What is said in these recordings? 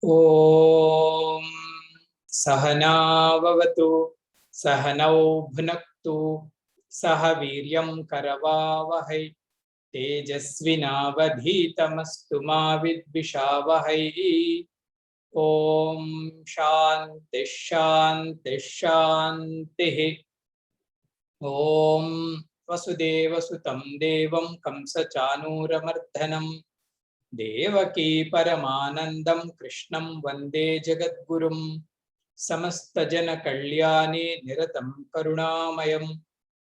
ओम सहना भवतु सहनौ भुनक्तु सह वीर्यं करवावहै तेजस्विनावधीतमस्तु मा विद्विषावहै। ओम शांति शांति शांतिः। ओम वसुदेवसुतं देवं कंसचानूरमर्दनं देवकी परमानंदं कृष्णं वंदे जगद्गुरुं समस्तजनकल्याणे निरतं करुणामयं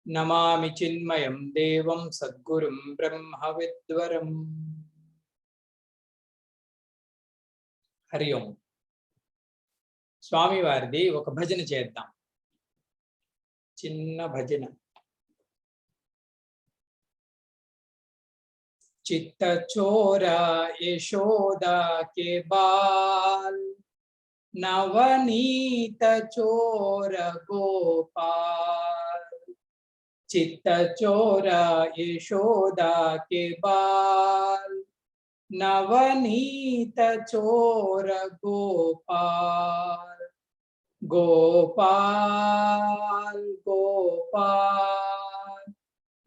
नमामि चिन्मयं देवं सद्गुरुं ब्रह्मविद्वरम्। हरि ओम। स्वामी वारिदी ఒక భజన చేద్దాం, చిన్న భజన। चित्त चोरा यशोदा के बाल, नवनीत चोर गोपाल। चित्त चोरा यशोदा के बाल, नवनीत चोर गोपाल। गोपाल गोपाल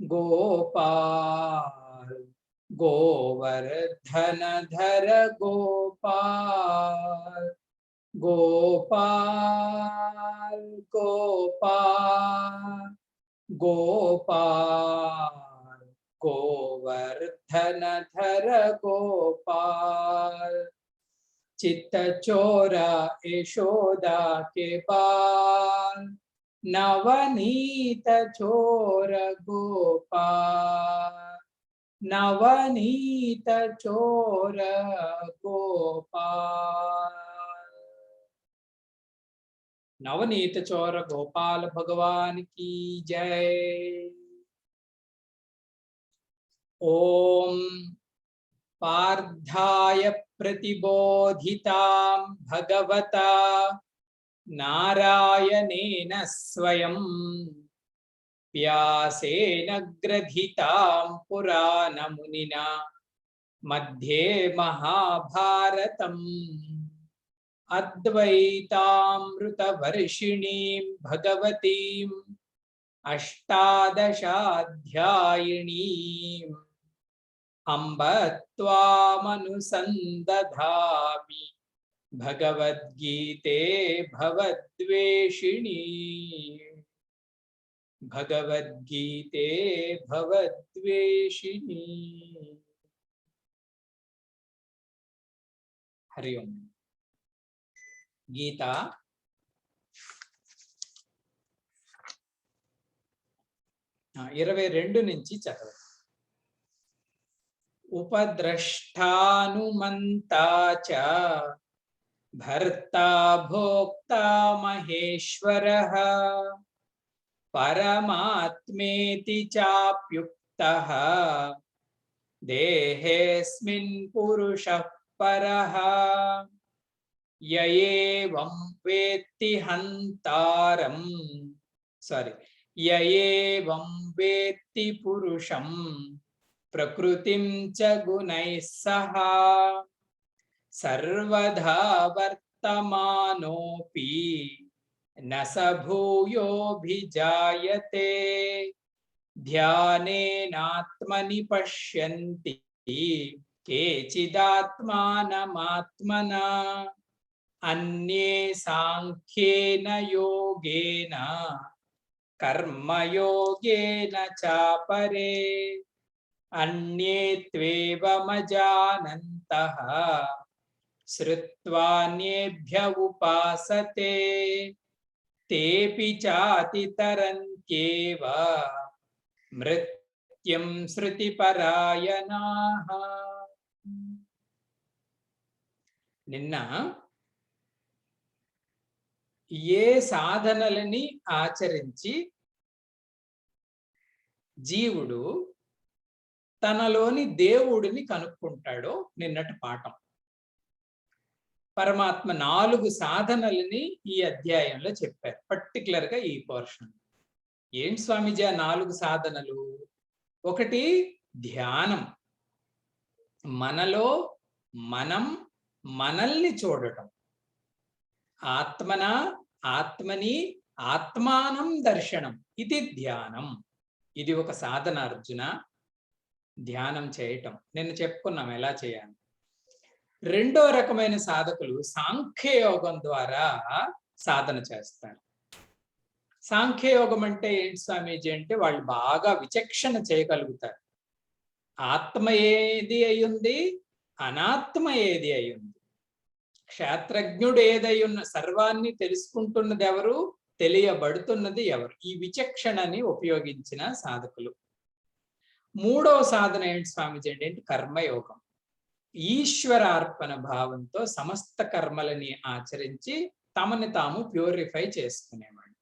गोपाल, गोवर्धन धर गोपाल। गोपाल गोपाल गोपाल, गोवर्धन धर गोपाल। चित्त चोरा यशोदा के बाल, नवनीत चोर गोपाल। नवनीत चोर गोपाल। नवनीत चोर गोपाल भगवान की जय। ओम पार्थाय प्रतिबोधितां भगवता नारायणेन स्वयं, व्यासेन ग्रथितां पुराणमुनिना मध्ये महाभारतम्। अद्वैतामृतवर्षिणीं भगवतीम् अष्टादशाध्यायिनीम् अम्ब त्वामनुसन्दधामि भगवद्गीते भवद्वेषिणी। भगवद्गीते भवद्वेषिणी। हरि ओम। गीता इरवै रेंडु नुंची चदवंడి। उपद्रष्टानुमन्ता च भर्ता भोक्ता महेश्वरः, परमात्मेति चाप्युक्तः देहेऽस्मिन् पुरुषः परः। य एवं वेत्ति हन्तारं य एवं वेत्ति पुरुषं प्रकृतिं च गुणैः सह, सर्वधा वर्तमानोऽपि न स भूयोऽभिजायते। ध्यानेनात्मनि पश्यन्ति केचिदात्मानमात्मना, अन्ये सांख्येन योगेन कर्मयोगेन चापरे, अन्ये त्वेवमजानन्तः శ్రుత్వాన్యేభ్య ఉపాసతే తేపి చాతితరంత్యేవ మృత్యం శృతిపరాయణాః. నిన్న ఏ సాధనలని ఆచరించి జీవుడు తనలోని దేవుడిని కనుక్కుంటాడో నిన్నటి పాఠం. పరమాత్మ 4 సాధనలని ఈ అధ్యాయంలో చెప్పారు, పర్టికులర్ గా ఈ పోర్షన్. ఏంటి స్వామిజీ ఆ 4 సాధనలు? ఒకటి ధ్యానం, మనలో మనం మనల్ని చూడటం. ఆత్మని ఆత్మానం దర్శనం, ఇది ధ్యానం. ఇది ఒక సాధన అర్జున, ధ్యానం చేయటం. నిన్న చెప్పుకున్నాం ఎలా చేయాలి. రెండో రకమైన సాధకులు సాంఖ్యయోగం ద్వారా సాధన చేస్తారు. సాంఖ్యయోగం అంటే ఏంటి స్వామీజీ అంటే వాళ్ళు బాగా విచక్షణ చేయగలుగుతారు. ఆత్మ ఏది అయ్యుంది, అనాత్మ ఏది అయ్యుంది, క్షేత్రజ్ఞుడు ఏదై ఉన్న సర్వాన్ని తెలుసుకుంటున్నది ఎవరు, తెలియబడుతున్నది ఎవరు, ఈ విచక్షణని ఉపయోగించిన సాధకులు. మూడవ సాధన ఏంటి స్వామీజీ అంటే కర్మయోగం. ఈశ్వరార్పణ భావంతో సమస్త కర్మలని ఆచరించి తమని తాము ప్యూరిఫై చేసుకునేవాడు.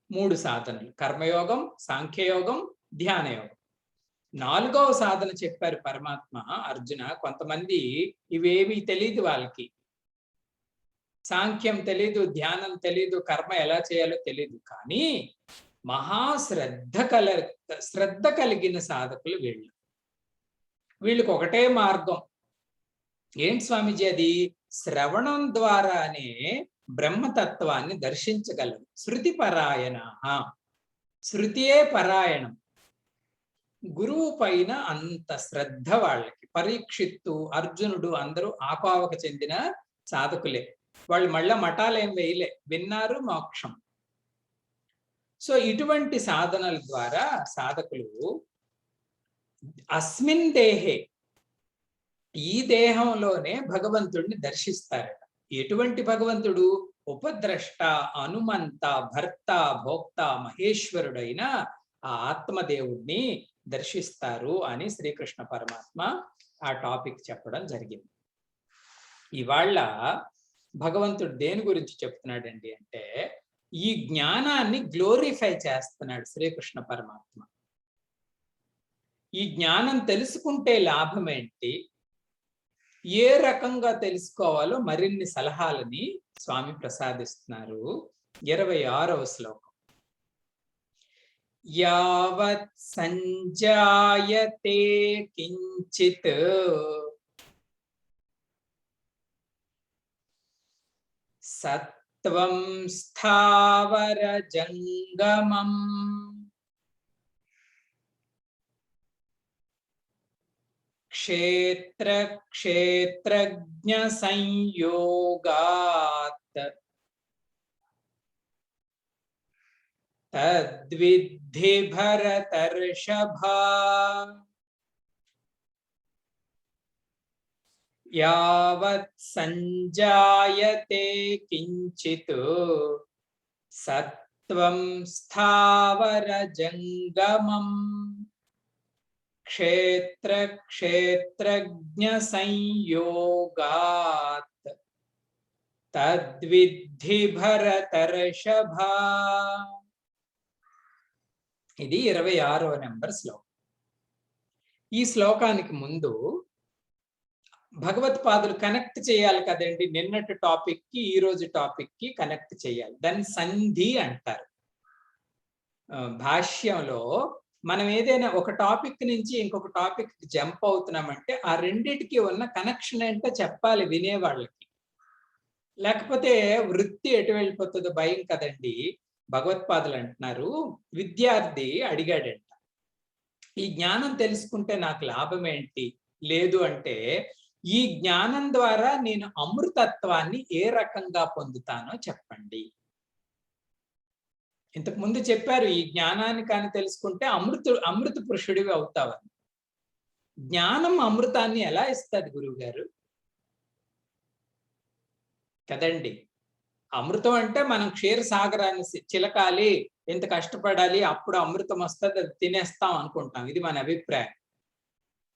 3 సాధనలు: కర్మయోగం, సాంఖ్యయోగం, ధ్యానయోగం. 4వ సాధన చెప్పారు పరమాత్మ. అర్జున, కొంతమంది ఇవేమీ తెలియదు, వాళ్ళకి సాంఖ్యం తెలీదు, ధ్యానం తెలీదు, కర్మ ఎలా చేయాలో తెలీదు. కానీ శ్రద్ధ కలిగిన సాధకులు వీళ్ళకి ఒకటే మార్గం. ఏంటి స్వామీజీ అది? శ్రవణం ద్వారానే బ్రహ్మతత్వాన్ని దర్శించగలరు. శృతి పరాయణ, శృతియే పరాయణం. గురువు పైన అంత శ్రద్ధ వాళ్ళకి. పరీక్షిత్తు, అర్జునుడు అందరూ ఆపావకు చెందిన సాధకులే. వాళ్ళు మళ్ళా మఠాలేం వేయలే, విన్నారు మోక్షం. సో ఇటువంటి సాధనల ద్వారా సాధకులు అస్మిన్ దేహే, ఈ దేహంలోనే భగవంతుడిని దర్శిస్తారట. ఎటువంటి భగవంతుడు? ఉపద్రష్ట, అనుమంత, భర్త, భోక్త, మహేశ్వరుడైన ఆ ఆత్మదేవుడిని దర్శిస్తారు అని శ్రీకృష్ణ పరమాత్మ ఆ టాపిక్ చెప్పడం జరిగింది. ఇవాళ భగవంతుడు దేని గురించి చెప్తున్నాడండి అంటే, ఈ జ్ఞానాన్ని గ్లోరిఫై చేస్తున్నాడు శ్రీకృష్ణ పరమాత్మ. ఈ జ్ఞానం తెలుసుకుంటే లాభం ఏంటి, ఏ రకంగా తెలుసుకోవాలో మరిన్ని సలహాలని స్వామి ప్రసాదిస్తున్నారు. 26వ శ్లోకం. యావత్ సంజాయతే కించిత్ సత్వం స్థావర జంగమం క్షేత్ర క్షేత్రజ్ఞ సంయోగాత్ తద్విద్ధి భరతర్షభా. యావత్ సంజాయతే కించిత్ సత్వం స్థావర జంగమం క్షేత్ర క్షేత్రజ్ఞ సంయోగాత్ తద్విద్ధి భరతర్షభా. ఇది 26వ నెంబర్ శ్లోకం. ఈ శ్లోకానికి ముందు భగవత్పాదులు కనెక్ట్ చేయాలి కదండి, నిన్నటి టాపిక్ కి ఈ రోజు టాపిక్ కి కనెక్ట్ చేయాలి. దాన్ని సంధి అంటారు. భాష్యంలో మనం ఏదైనా ఒక టాపిక్ నుంచి ఇంకొక టాపిక్ జంప్ అవుతున్నామంటే ఆ రెండిటికి ఉన్న కనెక్షన్ ఏంటో చెప్పాలి వినేవాళ్ళకి, లేకపోతే వృత్తి ఎటు వెళ్ళిపోతుందో భయం కదండి. భగవత్పాదులు అంటున్నారు, విద్యార్థి అడిగాడంట, ఈ జ్ఞానం తెలుసుకుంటే నాకు లాభం ఏంటి? లేదు అంటే, ఈ జ్ఞానం ద్వారా నేను అమృతత్వాన్ని ఏ రకంగా పొందుతానో చెప్పండి. ఇంతకు ముందు చెప్పారు, ఈ జ్ఞానాన్ని కానీ తెలుసుకుంటే అమృత పురుషుడివి అవుతావని. జ్ఞానం అమృతాన్ని ఎలా ఇస్తుంది గురువు గారు? కదండి. అమృతం అంటే మనం క్షీరసాగరాన్ని చిలకాలి, ఇంత కష్టపడాలి, అప్పుడు అమృతం వస్తది, అది తినేస్తాం అనుకుంటాం. ఇది మన అభిప్రాయం.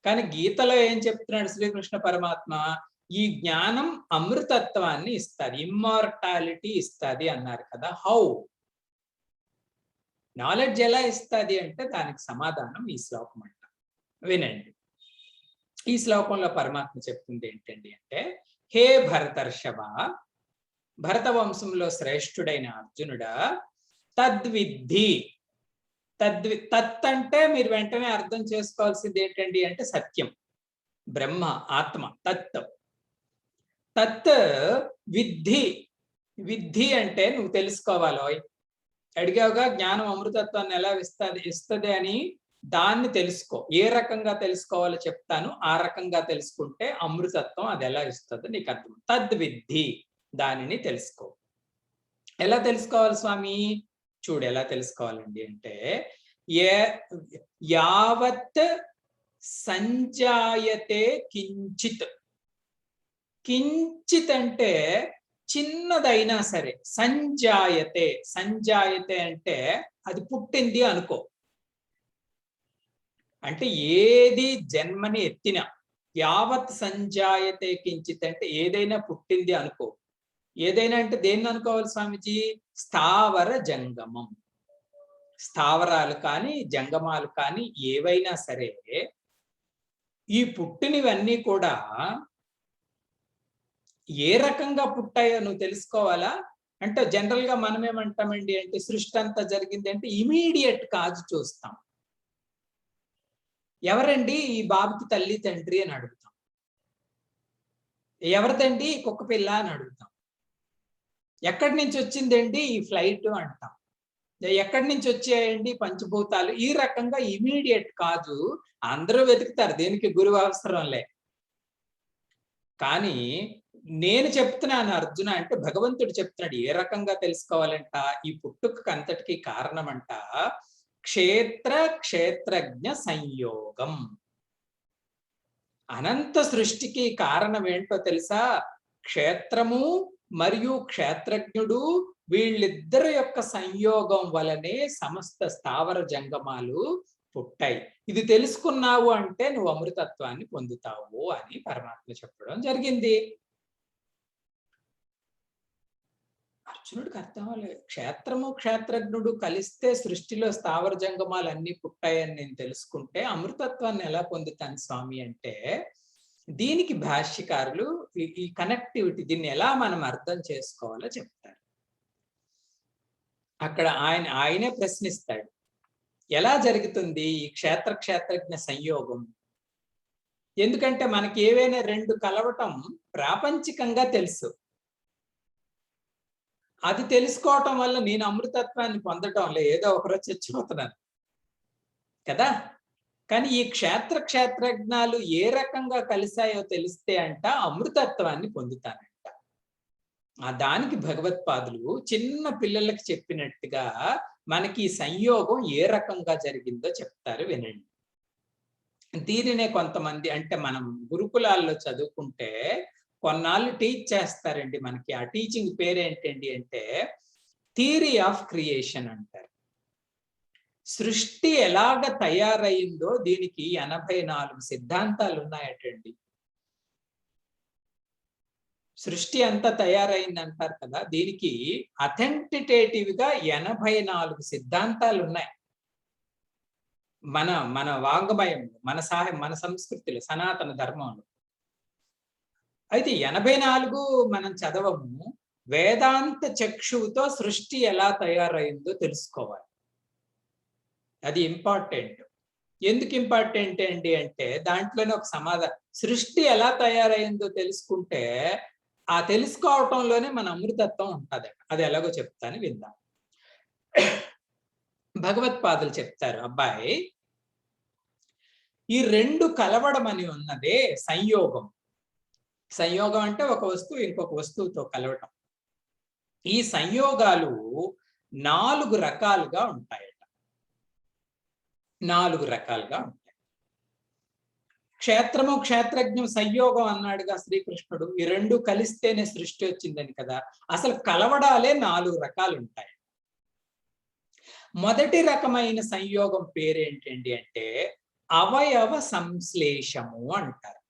కానీ గీతలో ఏం చెప్తున్నాడు శ్రీకృష్ణ పరమాత్మ? ఈ జ్ఞానం అమృతత్వాన్ని ఇస్తది, ఇమ్మార్టాలిటీ ఇస్తది అన్నారు కదా. హౌ? నాలెడ్జ్ ఎలా ఇస్తది అంటే దానికి సమాధానం ఈ శ్లోకం అంట. వినండి. ఈ శ్లోకంలో పరమాత్మ చెప్తుంది ఏంటండి అంటే, హే భరతర్షభ, భరత వంశంలో శ్రేష్ఠుడైన అర్జునుడా, తద్విద్ధి. తత్ అంటే మీరు వెంటనే అర్థం చేసుకోవాల్సింది ఏంటండి అంటే సత్యం, బ్రహ్మ, ఆత్మ. తత్ విద్ధి. విద్ధి అంటే నువ్వు తెలుసుకోవాలి. అడిగావుగా జ్ఞానం అమృతత్వాన్ని ఎలా ఇస్తది అని, దాన్ని తెలుసుకో. ఏ రకంగా తెలుసుకోవాలో చెప్తాను, ఆ రకంగా తెలుసుకుంటే అమృతత్వం అది ఎలా ఇస్తుందో నీకు అర్థం. తద్విద్ధి, దానిని తెలుసుకో. ఎలా తెలుసుకోవాలి స్వామి? చూడు ఎలా తెలుసుకోవాలండి అంటే, యావత్ సంజాయతే కించిత్. కించిత్ అంటే చిన్నదైనా సరే. సంజాయతే, సంజాయతే అంటే అది పుట్టింది అనుకో. అంటే ఏది జన్మని ఎత్తిన, యావత్ సంజాయతే కించిత్ అంటే ఏదైనా పుట్టింది అనుకో. ఏదైనా అంటే దేన్ని అనుకోవాలి స్వామిజీ? స్థావర జంగమం. స్థావరాలు కానీ జంగమాలు కానీ ఏవైనా సరే, ఈ పుట్టినవన్నీ కూడా ఏ రకంగా పుట్టాయో నువ్వు తెలుసుకోవాలా. అంటే జనరల్ గా మనం ఏమంటామండి అంటే, సృష్టి అంతా జరిగింది అంటే ఇమీడియట్ కాజ్ చూస్తాం. ఎవరండి ఈ బాబుకి తల్లి తండ్రి అని అడుగుతాం. ఎవరిదండి కుక్క పిల్ల అని అడుగుతాం. ఎక్కడి నుంచి వచ్చిందండి ఈ ఫ్లైట్ అంటాం. ఎక్కడి నుంచి వచ్చాయండి పంచభూతాలు. ఈ రకంగా ఇమీడియట్ కాజు అందరూ వెతుకుతారు, దేనికి గురువు అవసరం లే. కానీ నేను చెప్తున్నాను అర్జున అంటే, భగవంతుడు చెప్తున్నాడు ఏ రకంగా తెలుసుకోవాలంట. ఈ పుట్టుకు అంతటికి కారణమంట క్షేత్ర క్షేత్రజ్ఞ సంయోగం. అనంత సృష్టికి కారణం ఏంటో తెలుసా? క్షేత్రము మరియు క్షేత్రజ్ఞుడు, వీళ్ళిద్దరి యొక్క సంయోగం వలనే సమస్త స్థావర జంగమాలు పుట్టాయి. ఇది తెలుసుకున్నావు అంటే నువ్వు అమృతత్వాన్ని పొందుతావు అని పరమాత్మ చెప్పడం జరిగింది. అర్జునుడికి అర్థం అవ్వలేదు. క్షేత్రము క్షేత్రజ్ఞుడు కలిస్తే సృష్టిలో స్థావర జంగమాలు అన్ని పుట్టాయని నేను తెలుసుకుంటే అమృతత్వాన్ని ఎలా పొందుతాను స్వామి అంటే, దీనికి భాష్యకారులు ఈ కనెక్టివిటీ, దీన్ని ఎలా మనం అర్థం చేసుకోవాలో చెప్తారు. అక్కడ ఆయనే ప్రశ్నిస్తాడు, ఎలా జరుగుతుంది ఈ క్షేత్ర క్షేత్రజ్ఞ సంయోగం? ఎందుకంటే మనకి ఏవైనా రెండు కలవటం ప్రాపంచికంగా తెలుసు. అది తెలుసుకోవటం వల్ల నేను అమృతత్వాన్ని పొందటం లే, ఏదో ఒకరోజు చచ్చిపోతున్నాను కదా. కానీ ఈ క్షేత్ర క్షేత్రజ్ఞాలు ఏ రకంగా కలిశాయో తెలిస్తే అంట అమృతత్వాన్ని పొందుతానంట. దానికి భగవత్పాదులు చిన్న పిల్లలకి చెప్పినట్టుగా మనకి సంయోగం ఏ రకంగా జరిగిందో చెప్తారు, వినండి. దీనినే కొంతమంది అంటే మనం గురుకులాల్లో చదువుకుంటే కొన్నాళ్ళు టీచ్ చేస్తారండి మనకి. ఆ టీచింగ్ పేరేంటండి అంటే థియరీ ఆఫ్ క్రియేషన్ అంటారు. సృష్టి ఎలాగ తయారైందో దీనికి 84 సిద్ధాంతాలు ఉన్నాయటండి. సృష్టి అంతా తయారైంది అంటారు కదా, దీనికి అథెంటిటేటివ్ గా 84 సిద్ధాంతాలు ఉన్నాయి మన వాంగ్మయంలో, మన సంస్కృతిలో, సనాతన ధర్మంలో. అయితే 84 మనం చదవము. వేదాంత చక్షువుతో సృష్టి ఎలా తయారైందో తెలుసుకోవాలి. అది ఇంపార్టెంట్. ఎందుకు ఇంపార్టెంట్ ఏంటి అంటే దాంట్లోనే ఒక సమాధానం. సృష్టి ఎలా తయారైందో తెలుసుకుంటే ఆ తెలుసుకోవటంలోనే మన అమృతత్వం ఉంటుంది. అది ఎలాగో చెప్తాను, విందాం. భగవత్పాదులు చెప్తారు, అబ్బాయి ఈ రెండు కలవడం అని ఉన్నదే సంయోగం. సంయోగం అంటే ఒక వస్తువు ఇంకొక వస్తువుతో కలవటం. ఈ సంయోగాలు 4 రకాలుగా ఉంటాయట. 4 రకాలుగా ఉంటాయి. క్షేత్రము క్షేత్రజ్ఞం సంయోగం అన్నాడుగా శ్రీకృష్ణుడు. ఈ రెండు కలిస్తేనే సృష్టి వచ్చిందని కదా. అసలు కలవడాలే 4 రకాలు ఉంటాయి. మొదటి రకమైన సంయోగం పేరేంటండి అంటే అవయవ సంశ్లేషము అంటారు.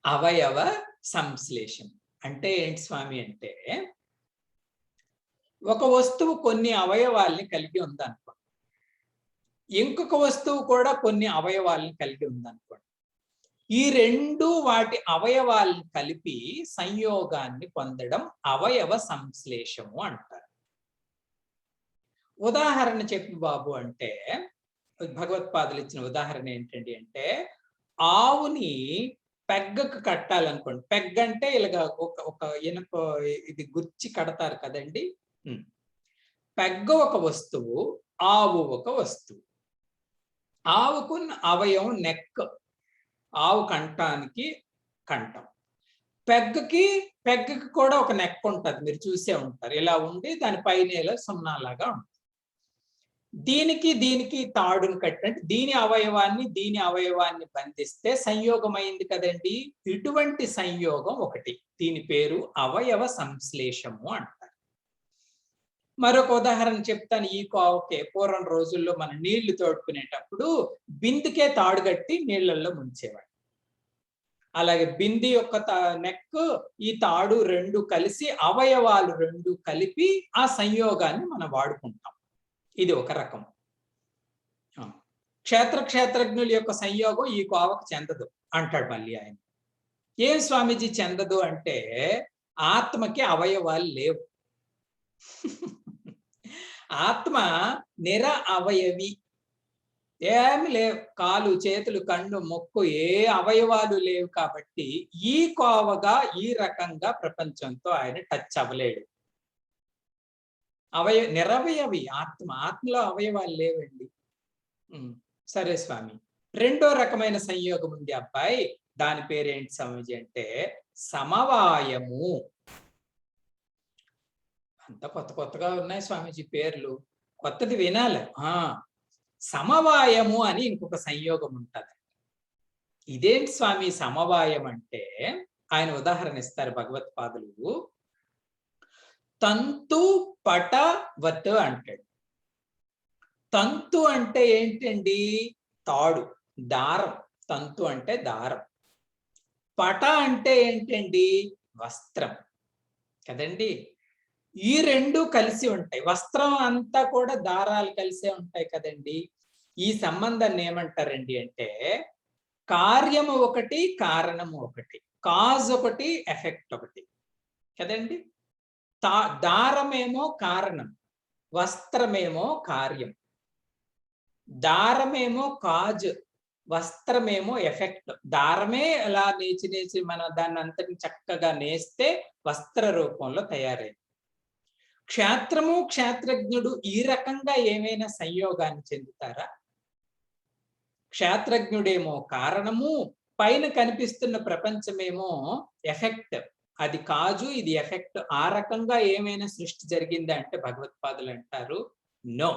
అవయవ సంశ్లేషం అంటే ఏంటి స్వామి అంటే, ఒక వస్తువు కొన్ని అవయవాల్ని కలిగి ఉందనుకోండి, ఇంకొక వస్తువు కూడా కొన్ని అవయవాల్ని కలిగి ఉందనుకోండి. ఈ రెండు వాటి అవయవాల్ని కలిపి సంయోగాన్ని పొందడం అవయవ సంశ్లేషము అంటారు. ఉదాహరణ చెప్పు బాబు అంటే, భగవత్పాదులు ఇచ్చిన ఉదాహరణ ఏంటండి అంటే, ఆవుని పెగ్గకు కట్టాలనుకోండి. పెగ్గ అంటే ఇలాగ ఒక ఇనుప ఇది గుచ్చి కడతారు కదండి. పెగ్గ ఒక వస్తువు, ఆవు ఒక వస్తువు. ఆవుకు అవయవం నెక్, ఆవు కంఠానికి కంఠం. పెగ్గకి కూడా ఒక నెక్ ఉంటుంది, మీరు చూసే ఉంటారు. ఇలా ఉండి దాని పైన ఇలా సున్నాలాగా ఉంటుంది. దీనికి తాడును కట్టినట్టు దీని అవయవాన్ని బంధిస్తే సంయోగం అయింది కదండి. ఇటువంటి సంయోగం ఒకటి, దీని పేరు అవయవ సంశ్లేషము అంటారు. మరొక ఉదాహరణ చెప్తాను. ఈ కోవకే పూర్వం రోజుల్లో మనం నీళ్లు తోడుకునేటప్పుడు బిందుకే తాడు కట్టి నీళ్లలో ముంచేవాడు. అలాగే బింది యొక్క నెక్, ఈ తాడు రెండు కలిసి అవయవాలు రెండు కలిపి ఆ సంయోగాన్ని మనం వాడుకుంటాం. ఇది ఒక రకం. క్షేత్రజ్ఞుల యొక్క సంయోగం ఈ కోవకు చెందదు అంటాడు మళ్ళీ ఆయన. ఏం స్వామీజీ చెందదు అంటే, ఆత్మకి అవయవాలు లేవు. ఆత్మ నిర అవయవి, ఏమి లేవు. కాలు, చేతులు, కన్ను, ముక్కు ఏ అవయవాలు లేవు కాబట్టి ఈ కోవగా ఈ రకంగా ప్రపంచంతో ఆయన టచ్ అవ్వలేడు. నిరవయవి ఆత్మలో అవయవాలు లేవండి. సరే స్వామి, రెండో రకమైన సంయోగం ఉంది అబ్బాయి, దాని పేరేంటి స్వామీజీ అంటే సమవాయము. అంత కొత్తగా ఉన్నాయి స్వామీజీ పేర్లు, కొత్తది వినాలి. సమవాయము అని ఇంకొక సంయోగం ఉంటది. ఇదేంటి స్వామి సమవాయం అంటే, ఆయన ఉదాహరణ ఇస్తారు భగవత్పాదులు. తంతు పట వత్ అంటాడు. తంతు అంటే ఏంటండి? తాడు, దారం. తంతు అంటే దారం. పట అంటే ఏంటండి? వస్త్రం కదండి. ఈ రెండు కలిసి ఉంటాయి. వస్త్రం అంతా కూడా దారాలు కలిసే ఉంటాయి కదండి. ఈ సంబంధాన్ని ఏమంటారండి అంటే, కార్యము ఒకటి, కారణము ఒకటి, కాజ్ ఒకటి, ఎఫెక్ట్ ఒకటి కదండి. దారమేమో కారణం, వస్త్రమేమో కార్యం. దారమేమో కాజ్, వస్త్రమేమో ఎఫెక్ట్. దారమే అలా నేచి మనం దాన్ని అంతటి చక్కగా నేస్తే వస్త్ర రూపంలో తయారైంది. క్షేత్రము క్షేత్రజ్ఞుడు ఈ రకంగా ఏమైనా సంయోగాన్ని చెందుతారా? క్షేత్రజ్ఞుడేమో కారణము, పైన కనిపిస్తున్న ప్రపంచమేమో ఎఫెక్ట్. అది కాజు, ఇది ఎఫెక్ట్. ఆ రకంగా ఏమైనా సృష్టి జరిగిందా అంటే భగవత్పాదులు అంటారు నో.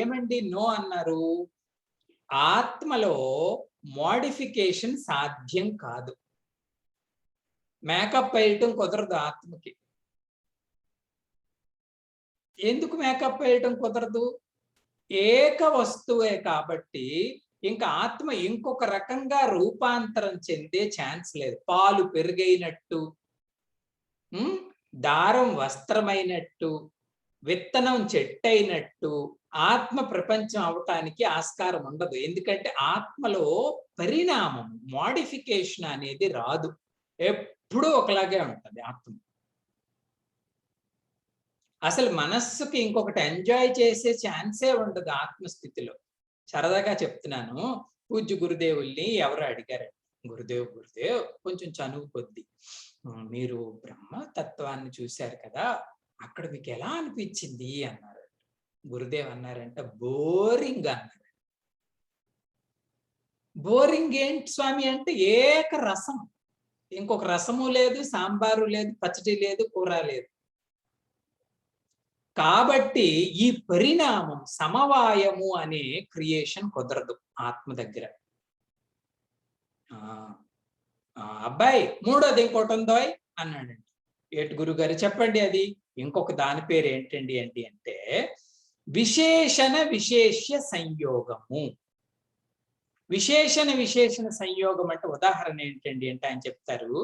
ఏమండి నో అన్నారు? ఆత్మలో మోడిఫికేషన్ సాధ్యం కాదు. మేకప్ వేయటం కుదరదు ఆత్మకి. ఎందుకు మేకప్ వేయటం కుదరదు? ఏక వస్తువే కాబట్టి ఇంకా ఆత్మ ఇంకొక రకంగా రూపాంతరం చెందే ఛాన్స్ లేదు. పాలు పెరుగైనట్టు, దారం వస్త్రమైనట్టు, విత్తనం చెట్టయినట్టు ఆత్మ ప్రపంచం అవటానికి ఆస్కారం ఉండదు. ఎందుకంటే ఆత్మలో పరిణామం, మోడిఫికేషన్ అనేది రాదు. ఎప్పుడూ ఒకలాగే ఉంటుంది ఆత్మ. అసలు మనస్సుకి ఇంకొకటి ఎంజాయ్ చేసే ఛాన్సే ఉండదు ఆత్మస్థితిలో. సరదాగా చెప్తున్నాను. పూజ్య గురుదేవుల్ని ఎవరు అడిగారు, గురుదేవ్ కొంచెం చనువు కొద్ది, మీరు బ్రహ్మతత్వాన్ని చూశారు కదా, అక్కడ మీకు ఎలా అనిపించింది అన్నారు. గురుదేవ్ అన్నారంట, బోరింగ్ అన్నారు. బోరింగ్ ఏంటి స్వామి అంటే, ఏక రసం, ఇంకొక రసము లేదు, సాంబారు లేదు, పచ్చడి లేదు, కూర లేదు. కాబట్టి ఈ పరిణామం సమవాయము అనే క్రియేషన్ కుదరదు ఆత్మ దగ్గర. అబ్బాయి మూడోది ఇంకోటి ఉందో అన్నాడండి. ఏటి గురుగారు చెప్పండి అది. ఇంకొక దాని పేరు ఏంటండి అంటే విశేషణ విశేష్య సంయోగము. విశేషణ సంయోగం అంటే ఉదాహరణ ఏంటండి అంటే ఆయన చెప్తారు,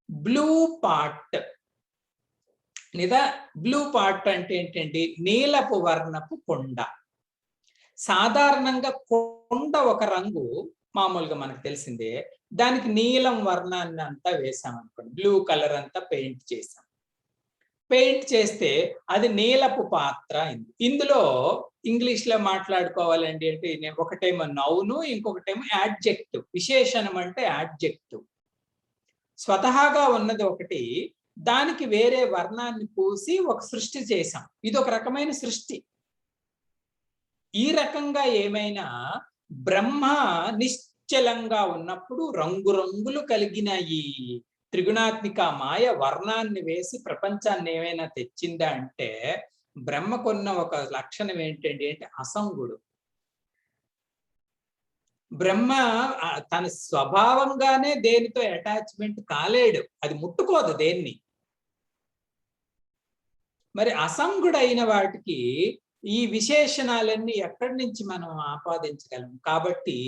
బ్లూ పార్ట్. బ్లూ పార్ట్ అంటే ఏంటండి, నీలపు వర్ణపు కొండ. సాధారణంగా కొండ ఒక రంగు మామూలుగా మనకు తెలిసిందే, దానికి నీలం వర్ణాన్ని అంతా వేసాం అనుకోండి, బ్లూ కలర్ అంతా పెయింట్ చేసాం. పెయింట్ చేస్తే అది నీలపు పాత్ర అయింది. ఇందులో ఇంగ్లీష్ లో మాట్లాడుకోవాలండి అంటే ఒకటేమో నౌను, ఇంకొకటేమో యాడ్జెక్టివ్. విశేషణం అంటే యాడ్జెక్టివ్. స్వతహాగా ఉన్నది ఒకటి, దానికి వేరే వర్ణాన్ని పూసి ఒక సృష్టి చేశాం. ఇది ఒక రకమైన సృష్టి. ఈ రకంగా ఏమైనా బ్రహ్మ నిశ్చలంగా ఉన్నప్పుడు రంగురంగులు కలిగిన ఈ త్రిగుణాత్మిక మాయ వర్ణాన్ని వేసి ప్రపంచాన్ని ఏమైనా తెచ్చిందా అంటే బ్రహ్మకున్న ఒక లక్షణం ఏంటండి అంటే అసంగుడు. బ్రహ్మ తన స్వభావంగానే దేనితో అటాచ్మెంట్ కాలేడు, అది ముట్టుకోదు దేన్ని. మరి అసంగుడైన వాటికి ఈ విశేషణాలన్నీ ఎక్కడి నుంచి మనం ఆపాదించగలం? కాబట్టి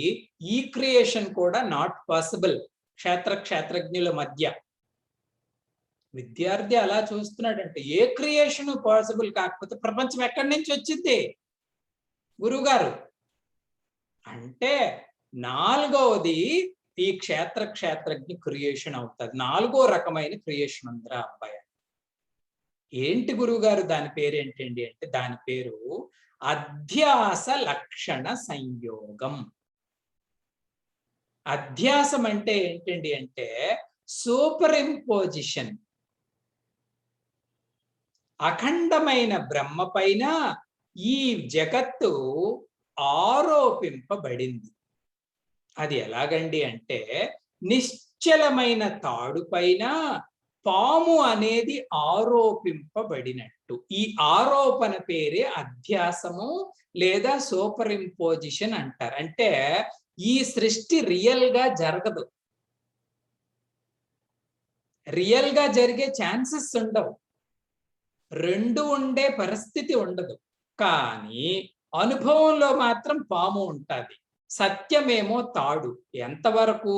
ఈ క్రియేషన్ కూడా నాట్ పాసిబుల్ క్షేత్రజ్ఞుల మధ్య. విద్యార్థి అలా చూస్తున్నాడంటే ఏ క్రియేషన్ పాసిబుల్ కాకపోతే ప్రపంచం ఎక్కడి నుంచి వచ్చింది గురువుగారు అంటే నాలుగవది ఈ క్షేత్రజ్ఞ క్రియేషన్ అవుతుంది. నాలుగో రకమైన క్రియేషన్ ఉందిరా అబ్బాయి. ఏంటి గురువుగారు దాని పేరు ఏంటండి అంటే దాని పేరు అధ్యాస లక్షణ సంయోగం. అధ్యాసం అంటే ఏంటండి అంటే సూపర్ ఇంపోజిషన్. అఖండమైన బ్రహ్మ పైన ఈ జగత్తు ఆరోపింపబడింది. అది ఎలాగండి అంటే నిశ్చలమైన తాడు పైన పాము అనేది ఆరోపింపబడినట్టు. ఈ ఆరోపణ పేరే అధ్యాసము లేదా సూపర్ ఇంపోజిషన్ అంటారు. అంటే ఈ సృష్టి రియల్ గా జరగదు, రియల్ గా జరిగే ఛాన్సెస్ ఉండవు, రెండు ఉండే పరిస్థితి ఉండదు. కానీ అనుభవంలో మాత్రం పాము ఉంటుంది, సత్యమేమో తాడు. ఎంతవరకు?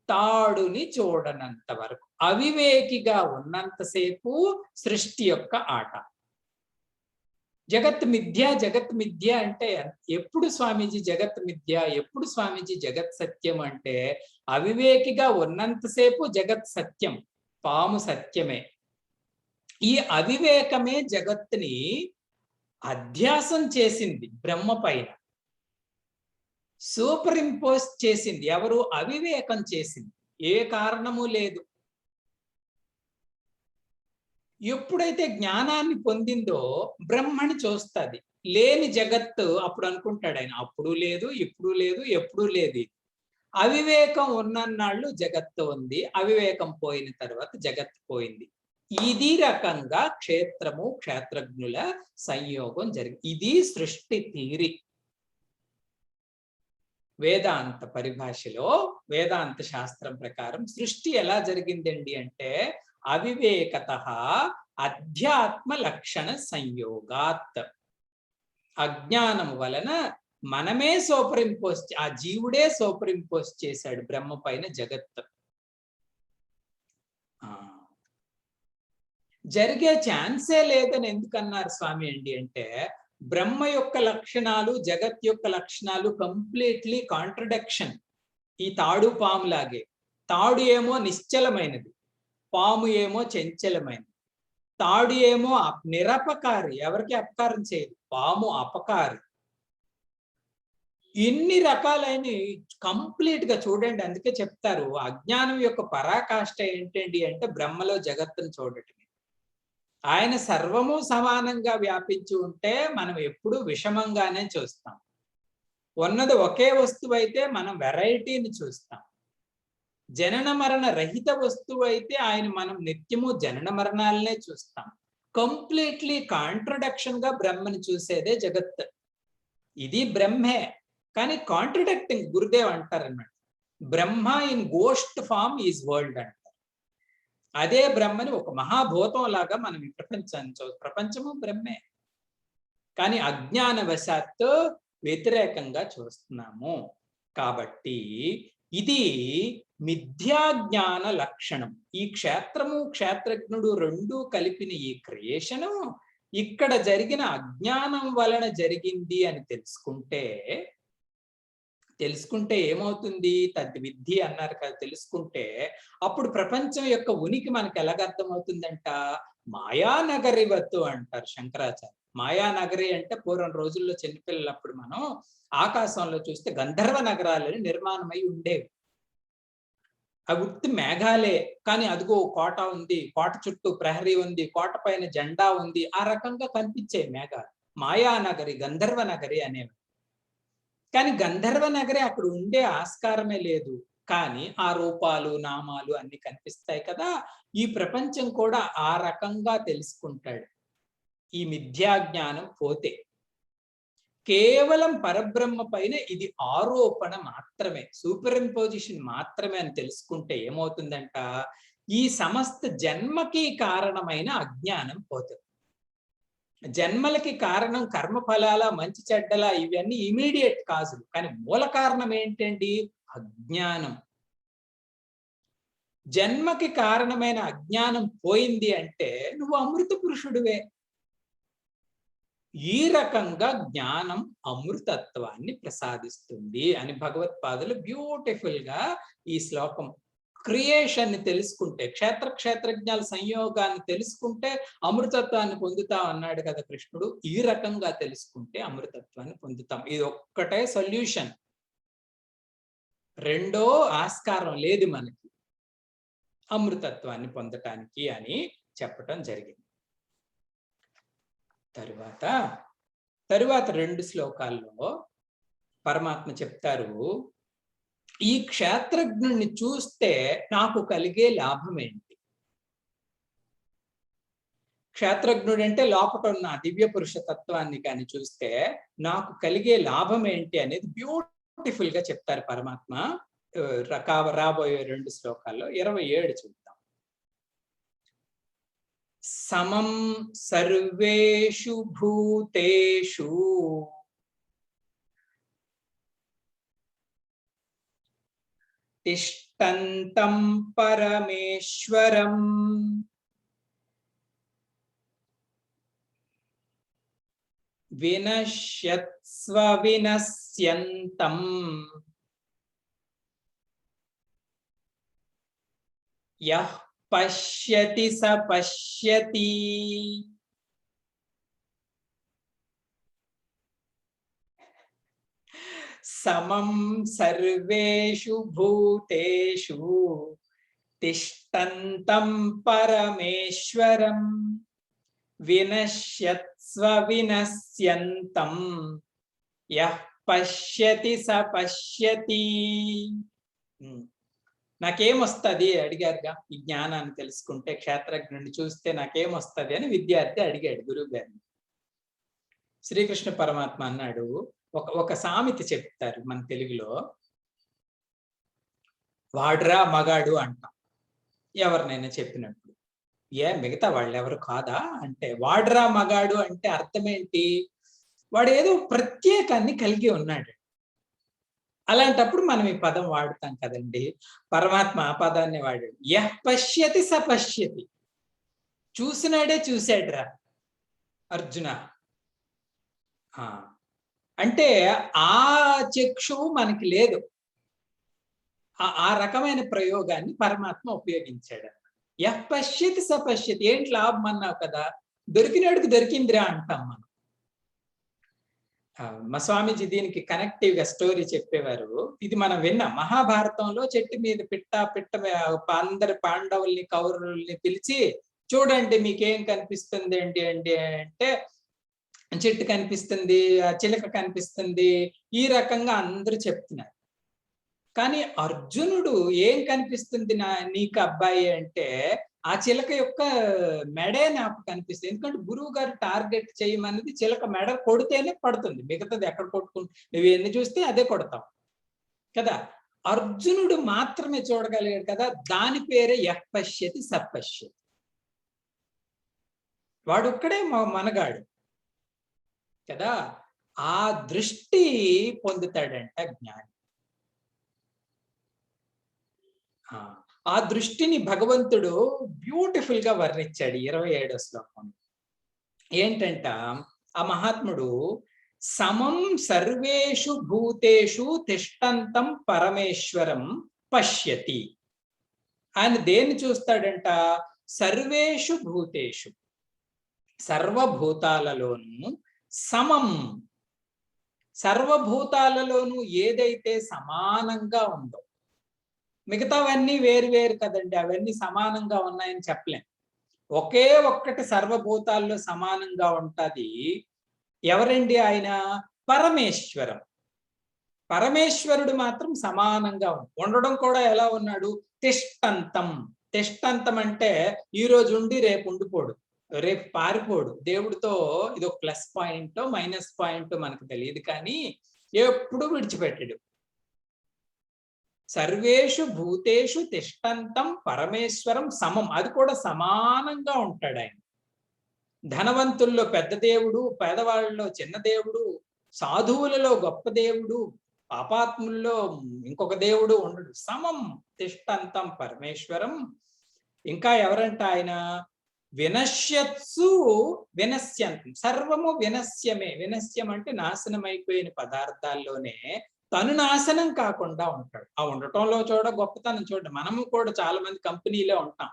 తాడుని చూడనంత వరకు. అవివేకిగా ఉన్నంతసేపు సృష్టి యొక్క ఆట. జగత్ మిథ్య అంటే ఎప్పుడు స్వామీజీ జగత్ మిథ్య, ఎప్పుడు స్వామీజీ జగత్ సత్యం అంటే అవివేకిగా ఉన్నంతసేపు జగత్ సత్యం, పాము సత్యమే. ఈ అవివేకమే జగత్తుని అధ్యాసం చేసింది, బ్రహ్మ పైన సూపర్ ఇంపోజ్ చేసింది. ఎవరు? అవివేకం చేసింది, ఏ కారణము లేదు. ఎప్పుడైతే జ్ఞానాన్ని పొందిందో బ్రహ్మని చూస్తుంది. లేని జగత్తు అప్పుడు అనుకుంటాడు ఆయన, అప్పుడు లేదు, ఇప్పుడు లేదు, ఎప్పుడు లేదు. అవివేకం ఉన్నన్నాళ్ళు జగత్తు ఉంది, అవివేకం పోయిన తర్వాత జగత్తు పోయింది. ఇది రకంగా క్షేత్రము క్షేత్రజ్ఞుల సంయోగం జరిగింది. ఇది సృష్టి థియరీ. వేదాంత పరిభాషలో వేదాంత శాస్త్రం ప్రకారం సృష్టి ఎలా జరిగిందండి అంటే అవివేకతః అధ్యాత్మ లక్షణ సంయోగాత్. అజ్ఞానం వలన మనమే సూపర్ ఇంపోజ్, ఆ జీవుడే సూపర్ ఇంపోజ్ చేశాడు బ్రహ్మ పైన జగత్. జరిగే ఛాన్సే లేదని ఎందుకన్నారు స్వామి అండి అంటే బ్రహ్మ యొక్క లక్షణాలు జగత్ యొక్క లక్షణాలు కంప్లీట్లీ కాంట్రడిక్షన్. ఈ తాడు పాము లాగే. తాడు ఏమో నిశ్చలమైనది, పాము ఏమో చంచలమైనది. తాడు ఏమో నిరపకారి, ఎవరికి అపకారం చేయదు, పాము అపకారి. ఇన్ని రకాలైన కంప్లీట్ గా చూడండి. అందుకే చెప్తారు అజ్ఞానం యొక్క పరాకాష్ఠ ఏంటండి అంటే బ్రహ్మలో జగత్తును చూడటమే. ఆయన సర్వము సమానంగా వ్యాపించి ఉంటే మనం ఎప్పుడు విషమంగానే చూస్తాం. ఉన్నది ఒకే వస్తువు అయితే మనం వెరైటీని చూస్తాం. జనన మరణ రహిత వస్తువు అయితే ఆయన మనం నిత్యము జనన మరణాలనే చూస్తాం. కంప్లీట్లీ కాంట్రడక్షన్ గా బ్రహ్మని చూసేదే జగత్. ఇది బ్రహ్మే, కానీ కాంట్రడక్టింగ్. గురుదేవ్ అంటారన్నమాట, బ్రహ్మ ఇన్ గోస్ట్ ఫామ్ ఈజ్ వరల్డ్ అంటారు. అదే బ్రహ్మని ఒక మహాభూతం లాగా మనం ఈ ప్రపంచము బ్రహ్మే, కానీ అజ్ఞానవశాత్తు వ్యతిరేకంగా చూస్తున్నాము. కాబట్టి ఇది మిథ్యాజ్ఞాన లక్షణం. ఈ క్షేత్రము క్షేత్రజ్ఞుడు రెండూ కలిపిన ఈ క్రియేషను ఇక్కడ జరిగిన అజ్ఞానం వలన జరిగింది అని తెలుసుకుంటే ఏమవుతుంది? తద్విద్ధి అన్నారు కదా. తెలుసుకుంటే అప్పుడు ప్రపంచం యొక్క ఉనికి మనకు ఎలాగర్థమవుతుందంట? మాయానగరివత్తు అంటారు శంకరాచార్య. మాయానగరి అంటే పూర్వం రోజుల్లో చిన్నపిల్లలప్పుడు మనం ఆకాశంలో చూస్తే గంధర్వ నగరాలని నిర్మాణమై ఉండేవి. అవి ఉత్తి మేఘాలే, కానీ అదిగో కోట ఉంది, కోట చుట్టూ ప్రహరీ ఉంది, కోట పైన జెండా ఉంది, ఆ రకంగా కనిపించే మేఘాలు. మాయానగరి, గంధర్వ నగరి అనేవి. కానీ గంధర్వ నగరి అక్కడ ఉండే ఆస్కారమే లేదు, కానీ ఆ రూపాలు నామాలు అన్ని కనిపిస్తాయి కదా. ఈ ప్రపంచం కూడా ఆ రకంగా తెలుసుకుంటాడు ఈ మిథ్యాజ్ఞానం పోతే. కేవలం పరబ్రహ్మ పైన ఇది ఆరోపణ మాత్రమే, సూపర్ ఇంపోజిషన్ మాత్రమే అని తెలుసుకుంటే ఏమవుతుందంట? ఈ సమస్త జన్మకి కారణమైన అజ్ఞానం పోతుంది. జన్మలకి కారణం కర్మఫలాల, మంచి చెడ్డల, ఇవన్నీ ఇమీడియట్ కాజులు, కానీ మూల కారణం ఏంటండి? అజ్ఞానం. జన్మకి కారణమైన అజ్ఞానం పోయింది అంటే నువ్వు అమృత పురుషుడివే. ఈ రకంగా జ్ఞానం అమృతత్వాన్ని ప్రసాదిస్తుంది అని భగవత్పాదులు బ్యూటిఫుల్ గా ఈ శ్లోకం. క్రియేషన్ ని తెలుసుకుంటే, క్షేత్రజ్ఞాల సంయోగాన్ని తెలుసుకుంటే అమృతత్వాన్ని పొందుతాం అన్నాడు కదా కృష్ణుడు. ఈ రకంగా తెలుసుకుంటే అమృతత్వాన్ని పొందుతాం. ఇది ఒక్కటే సొల్యూషన్, రెండో ఆస్కారం లేదు మనకి అమృతత్వాన్ని పొందటానికి అని చెప్పటం జరిగింది. తరువాత 2 శ్లోకాల్లో పరమాత్మ చెప్తారు, ఈ క్షేత్రజ్ఞుణ్ణి చూస్తే నాకు కలిగే లాభం ఏంటి? క్షేత్రజ్ఞుడు అంటే లోపట ఉన్న దివ్య పురుష తత్వాన్ని కానీ చూస్తే నాకు కలిగే లాభం ఏంటి అనేది బ్యూటిఫుల్ గా చెప్తారు పరమాత్మ. రాబోయే 2 శ్లోకాల్లో 27 చూద్దాం. సమం సర్వేషు భూతేషు తిష్టంతం పరమేశ్వరం వినశ్యత్స్వ వినశ్యంతం యః పశ్యతి స పశ్యతి. సమం సర్వేషు భూతేషు తిష్టంతం పరమేశ్వరం వినశ్యత్స్వ వినశ్యంతం యః పశ్యతి స పశ్యతి. నాకేమొస్తుంది అడిగారుగా, ఈ జ్ఞానాన్ని తెలుసుకుంటే, క్షేత్రజ్ఞుడిని చూస్తే నాకేమొస్తుంది అని విద్యార్థి అడిగాడు గురువు గారిని. శ్రీకృష్ణ పరమాత్మ అన్నాడు, ఒక సామెత చెప్తారు మన తెలుగులో, వాడ్రా మగాడు అంటాం ఎవరినైనా చెప్పినప్పుడు. మిగతా వాళ్ళు ఎవరు కాదా అంటే, వాడ్రా మగాడు అంటే అర్థం ఏంటి? వాడు ఏదో ప్రత్యేకాన్ని కలిగి ఉన్నాడు. అలాంటప్పుడు మనం ఈ పదం వాడుతాం కదండి. పరమాత్మ ఆ పదాన్ని వాడాడు. యః పశ్యతి స పశ్యతి. చూసినాడే చూశాడురా అర్జున. అంటే ఆ చక్షువు మనకి లేదు. ఆ రకమైన ప్రయోగాన్ని పరమాత్మ ఉపయోగించాడు. యః పశ్యతి స పశ్యతి. ఏంటి లాభం అన్నావు కదా, దొరికినాడికి దొరికిందిరా అంటాం మనం. మా స్వామీజీ దీనికి కనెక్టివ్ గా స్టోరీ చెప్పేవారు. ఇది మనం విన్నాం. మహాభారతంలో చెట్టు మీద పిట్ట అందరి పాండవుల్ని కౌరవుల్ని పిలిచి, చూడండి మీకేం కనిపిస్తుంది ఏంటి అంటే, చెట్టు కనిపిస్తుంది, చిలక కనిపిస్తుంది, ఈ రకంగా అందరూ చెప్తున్నారు. కానీ అర్జునుడు ఏం కనిపిస్తుంది నీకు అబ్బాయి అంటే, ఆ చిలక యొక్క మెడే నాకు కనిపిస్తుంది. ఎందుకంటే గురువు గారు టార్గెట్ చేయమన్నది చిలక మెడ కొడితేనే పడుతుంది. మిగతాది ఎక్కడ నువ్వు ఎన్ని చూస్తే అదే కొడతావు కదా. అర్జునుడు మాత్రమే చూడగలిగాడు కదా, దాని పేరే యః పశ్యతి సః పశ్యతి. వాడొక్కడే మనగాడు కదా. ఆ దృష్టి పొందుతాడంట జ్ఞాని. ఆ దృష్టిని భగవంతుడు బ్యూటిఫుల్ గా వర్ణించాడు 27వ శ్లోకం. ఏంటంట ఆ మహాత్ముడు, సమం సర్వేషు భూతేషు తిష్టంతం పరమేశ్వరం పశ్యతి. ఆయన దేన్ని చూస్తాడంట? సర్వేషు భూతేషు, సర్వభూతాలలోనూ సమం, సర్వభూతాలలోనూ ఏదైతే సమానంగా ఉందో, మిగతావన్నీ వేరు వేరు కదండి, అవన్నీ సమానంగా ఉన్నాయని చెప్పలేం. ఒకే ఒక్కటి సర్వభూతాల్లో సమానంగా ఉంటది. ఎవరండి ఆయన? పరమేశ్వరం. పరమేశ్వరుడు మాత్రం సమానంగా ఉండడం కూడా ఎలా ఉన్నాడు? తిష్టంతం. తిష్టంతం అంటే ఈ రోజు ఉండి రేపు ఉండిపోడు, రేపు పారిపోడు. దేవుడితో ఇది ఒక ప్లస్ పాయింట్ మైనస్ పాయింట్ మనకు తెలియదు, కానీ ఎప్పుడు విడిచిపెట్టడు. సర్వేషు భూతేషు తిష్టంతం పరమేశ్వరం సమం. అది కూడా సమానంగా ఉంటాడు ఆయన. ధనవంతుల్లో పెద్ద దేవుడు, పేదవాళ్ళలో చిన్న దేవుడు, సాధువులలో గొప్ప దేవుడు, పాపాత్ముల్లో ఇంకొక దేవుడు ఉండడు. సమం తిష్టంతం పరమేశ్వరం. ఇంకా ఎవరంట ఆయన? వినశ్యత్సు వినశ్యంతం. సర్వము వినశ్యమే. వినశ్యం అంటే నాశనం అయిపోయిన పదార్థాల్లోనే తను నాశనం కాకుండా ఉంటాడు. ఆ ఉండటంలో గొప్పతనం చూడండి. మనము కూడా చాలా మంది కంపెనీలో ఉంటాం.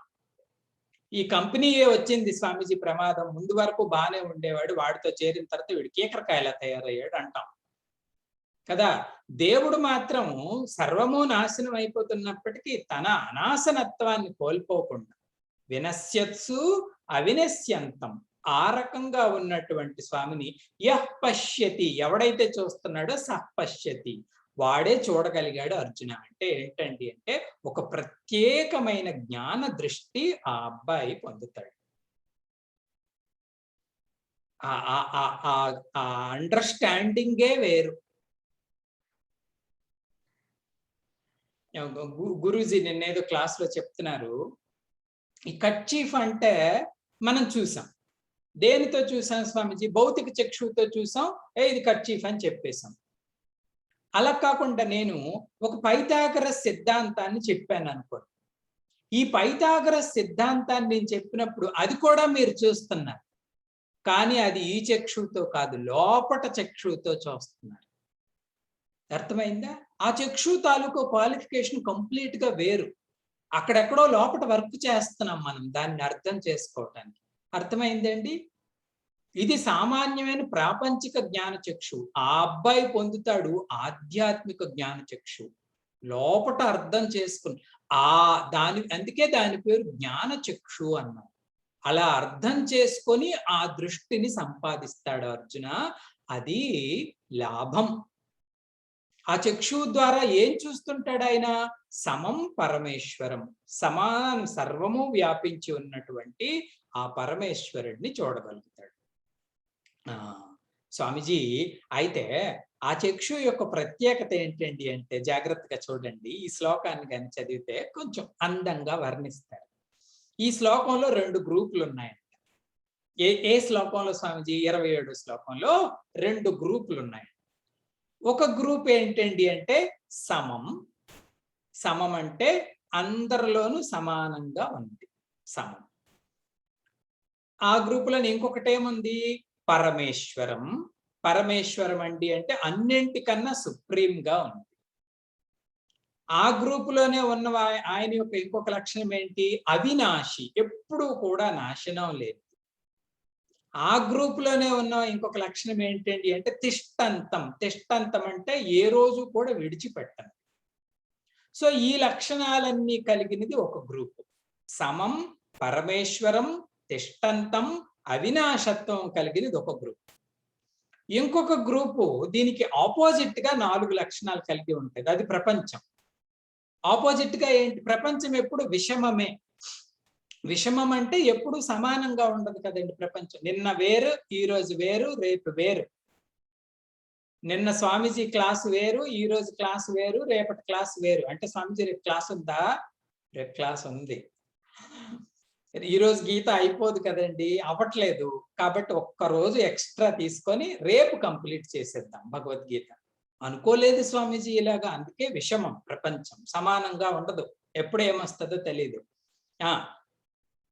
ఈ కంపెనీయే వచ్చింది స్వామీజీ ప్రమాదం, ముందు వరకు బాగానే ఉండేవాడు, వాడితో చేరిన తర్వాత వీడు కీకరకాయలా తయారయ్యాడు అంటాం కదా. దేవుడు మాత్రం సర్వము నాశనం అయిపోతున్నప్పటికీ తన అనాశనత్వాన్ని కోల్పోకుండా వినశ్యత్సు అవినశ్యంతం, ఆ రకంగా ఉన్నటువంటి స్వామిని యః పశ్యతి, ఎవడైతే చూస్తున్నాడో సః పశ్యతి, వాడే చూడగలిగాడు అర్జున. అంటే ఏంటండి అంటే ఒక ప్రత్యేకమైన జ్ఞాన దృష్టి ఆ అబ్బాయి పొందుతాడు. ఆ అండర్స్టాండింగే వేరు. గురూజీ నిన్నేదో క్లాస్ లో చెప్తున్నారు, ఈ కర్చీఫ్ అంటే మనం చూసాం. దేనితో చూసాం స్వామీజీ? భౌతిక చక్షువుతో చూసాం, ఇది కర్చీఫ్ అని చెప్పేశాం. అలా కాకుండా నేను ఒక పైథాగరస్ సిద్ధాంతాన్ని చెప్పాను అనుకోండి. ఈ పైథాగరస్ సిద్ధాంతాన్ని నేను చెప్పినప్పుడు అది కూడా మీరు చూస్తున్నారు, కానీ అది ఈ చక్షువుతో కాదు, లోపట చక్షువుతో చూస్తున్నారు. అర్థమైందా? ఆ చక్షు తాలూకు క్వాలిఫికేషన్ కంప్లీట్ గా వేరు. అక్కడెక్కడో లోపట వర్క్ చేస్తున్నాం మనం దాన్ని అర్థం చేసుకోవటానికి. అర్థమైందండి? ఇది సామాన్యమైన ప్రాపంచిక జ్ఞాన చక్షు. ఆ అబ్బాయి పొందుతాడు ఆధ్యాత్మిక జ్ఞాన చక్షు. లోపట అర్థం చేసుకుని అందుకే దాని పేరు జ్ఞాన చక్షు అన్నారు. అలా అర్థం చేసుకొని ఆ దృష్టిని సంపాదిస్తాడు అర్జున. అది లాభం. ఆ చక్షు ద్వారా ఏం చూస్తుంటాడు ఆయన? సమం పరమేశ్వరం, సర్వము వ్యాపించి ఉన్నటువంటి ఆ పరమేశ్వరుడిని చూడగలుగుతాడు. స్వామీజీ, అయితే ఆ చక్షు యొక్క ప్రత్యేకత ఏంటండి అంటే జాగ్రత్తగా చూడండి. ఈ శ్లోకాన్ని కానీ చదివితే కొంచెం అందంగా వర్ణిస్తారు. ఈ శ్లోకంలో 2 గ్రూపులు ఉన్నాయంట. ఏ శ్లోకంలో స్వామీజీ? 27వ శ్లోకంలో 2 గ్రూపులు ఉన్నాయి. ఒక గ్రూప్ ఏంటండి అంటే సమం. సమం అంటే అందరిలోనూ సమానంగా ఉంది, సమం. ఆ గ్రూపులో ఇంకొకటేముంది? పరమేశ్వరం. పరమేశ్వరం అంటే అన్నింటికన్నా సుప్రీంగా ఉంది. ఆ గ్రూపులోనే ఉన్న ఆయన యొక్క ఇంకొక లక్షణం ఏంటి? అవినాశి, ఎప్పుడూ కూడా నాశనం లేదు. ఆ గ్రూపులోనే ఉన్న ఇంకొక లక్షణం ఏంటండి అంటే తిష్టంతం. తిష్టంతం అంటే ఏ రోజు కూడా విడిచిపెట్టను. సో ఈ లక్షణాలన్నీ కలిగినది ఒక గ్రూపు. సమం, పరమేశ్వరం, తిష్టంతం, అవినాశత్వం కలిగినది ఒక గ్రూప్. ఇంకొక గ్రూపు దీనికి ఆపోజిట్ గా 4 లక్షణాలు కలిగి ఉంటుంది. అది ప్రపంచం. ఆపోజిట్ గా ఏంటి? ప్రపంచం ఎప్పుడు విషమమే. విషమం అంటే ఎప్పుడు సమానంగా ఉండదు కదండి ప్రపంచం. నిన్న వేరు, ఈ రోజు వేరు, రేపు వేరు. నిన్న స్వామీజీ క్లాస్ వేరు, ఈ రోజు క్లాస్ వేరు, రేపటి క్లాస్ వేరు. అంటే స్వామీజీ రేపు క్లాస్ ఉందా? రేపు క్లాస్ ఉంది. ఈ రోజు గీత అయిపోదు కదండి, అవ్వట్లేదు. కాబట్టి ఒక్క రోజు ఎక్స్ట్రా తీసుకొని రేపు కంప్లీట్ చేసేద్దాం భగవద్గీత. అనుకోలేదు స్వామీజీ ఇలాగా. అందుకే విషమం ప్రపంచం, సమానంగా ఉండదు. ఎప్పుడు ఏమొస్తుందో తెలీదు.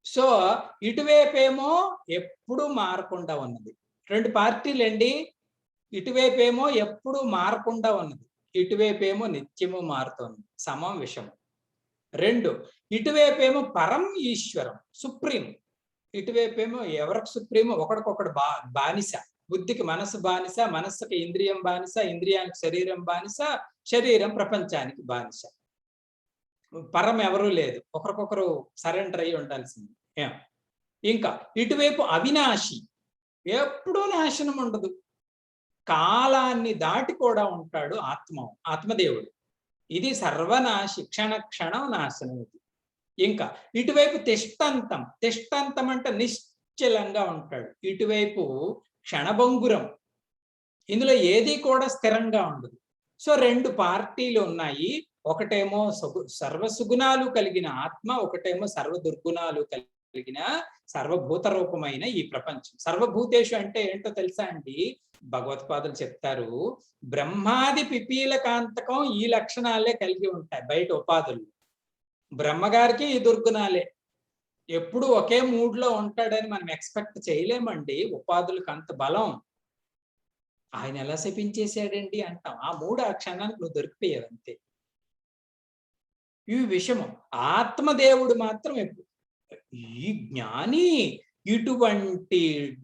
సో ఇటువైపేమో ఎప్పుడు మారకుండా ఉన్నది. 2 పార్టీలండి. ఇటువైపేమో ఎప్పుడు మారకుండా ఉన్నది, ఇటువైపేమో నిత్యము మారుతోంది. సమం విషమం. 2 ఇటువైపేమో పరం ఈశ్వరం, సుప్రీం. ఇటువైపేమో ఎవరికి సుప్రీమో ఒకడికొకడు బానిస. బుద్ధికి మనసు బానిస, మనస్సుకి ఇంద్రియం బానిస, ఇంద్రియానికి శరీరం బానిస, శరీరం ప్రపంచానికి బానిస. పరం ఎవరూ లేదు, ఒకరికొకరు సరెండర్ అయ్యి ఉండాల్సింది. ఇంకా ఇటువైపు అవినాశి, ఎప్పుడూ నాశనం ఉండదు. కాలాన్ని దాటి కూడా ఉంటాడు ఆత్మదేవుడు. ఇది సర్వనాశి, క్షణ క్షణం నాశనం. ఇది. ఇంకా ఇటువైపు తిష్టంతం. తిష్టంతం అంటే నిశ్చలంగా ఉంటాడు. ఇటువైపు క్షణభంగురం. ఇందులో ఏది కూడా స్థిరంగా ఉండదు. సో 2 పార్టీలు ఉన్నాయి. ఒకటేమో సర్వసుగుణాలు కలిగిన ఆత్మ, ఒకటేమో సర్వ దుర్గుణాలు కలిగిన సర్వభూత రూపమైన ఈ ప్రపంచం. సర్వభూతేషు అంటే ఏంటో తెలుసా అండి? భగవత్పాదులు చెప్తారు, బ్రహ్మాది పిపీల కాంతకం ఈ లక్షణాలే కలిగి ఉంటాయి బయట ఉపాధులు. బ్రహ్మగారికి ఈ దుర్గుణాలే. ఎప్పుడు ఒకే మూడ్లో ఉంటాడని మనం ఎక్స్పెక్ట్ చేయలేమండి. ఉపాధులకు అంత బలం. ఆయన ఎలా శపించేశాడండి అంటాం. ఆ మూడు ఆ క్షణానికి నువ్వు దొరికిపోయావు అంతే. ఈ విషమం. ఆత్మదేవుడు మాత్రం ఎప్పుడు ఈ జ్ఞాని ఇటువంటి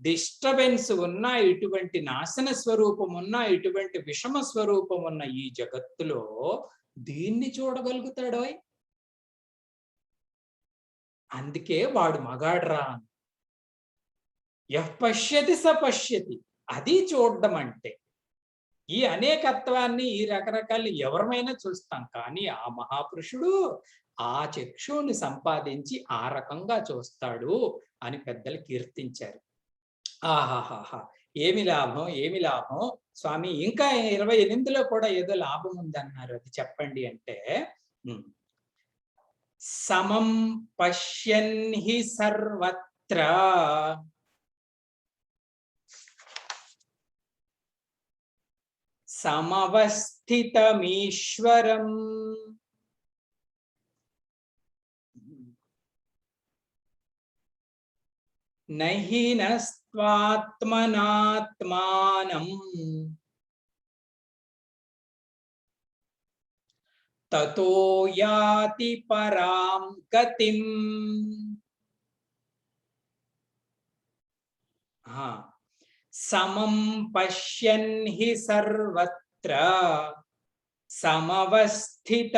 డిస్టర్బెన్స్ ఉన్నా, ఇటువంటి నాశన స్వరూపం ఉన్నా, ఇటువంటి విషమ స్వరూపం ఉన్న ఈ జగత్తులో దీన్ని చూడగలుగుతాడో. అందుకే వాడు మగాడ్రా. యః పశ్యతి స పశ్యతి. అది చూడడం అంటే. ఈ అనేకత్వాన్ని, ఈ రకరకాలు ఎవరమైనా చూస్తాం, కానీ ఆ మహాపురుషుడు ఆ చక్షువుని సంపాదించి ఆ రకంగా చూస్తాడు అని పెద్దలు కీర్తించారు. ఆహాహాహా, ఏమి లాభం, ఏమి లాభం స్వామి. ఇంకా 28లో కూడా ఏదో లాభం ఉందన్నారు, అది చెప్పండి అంటే, సమం పశ్యన్ హి సర్వత్ర సమవస్థితమీశ్వరం. నహి నస్త్వాత్మనాత్మానం తతో యాతి పరాం గతిం. సమం పశ్యన్ హి సర్వత్ర సమవస్థితమీశ్వరం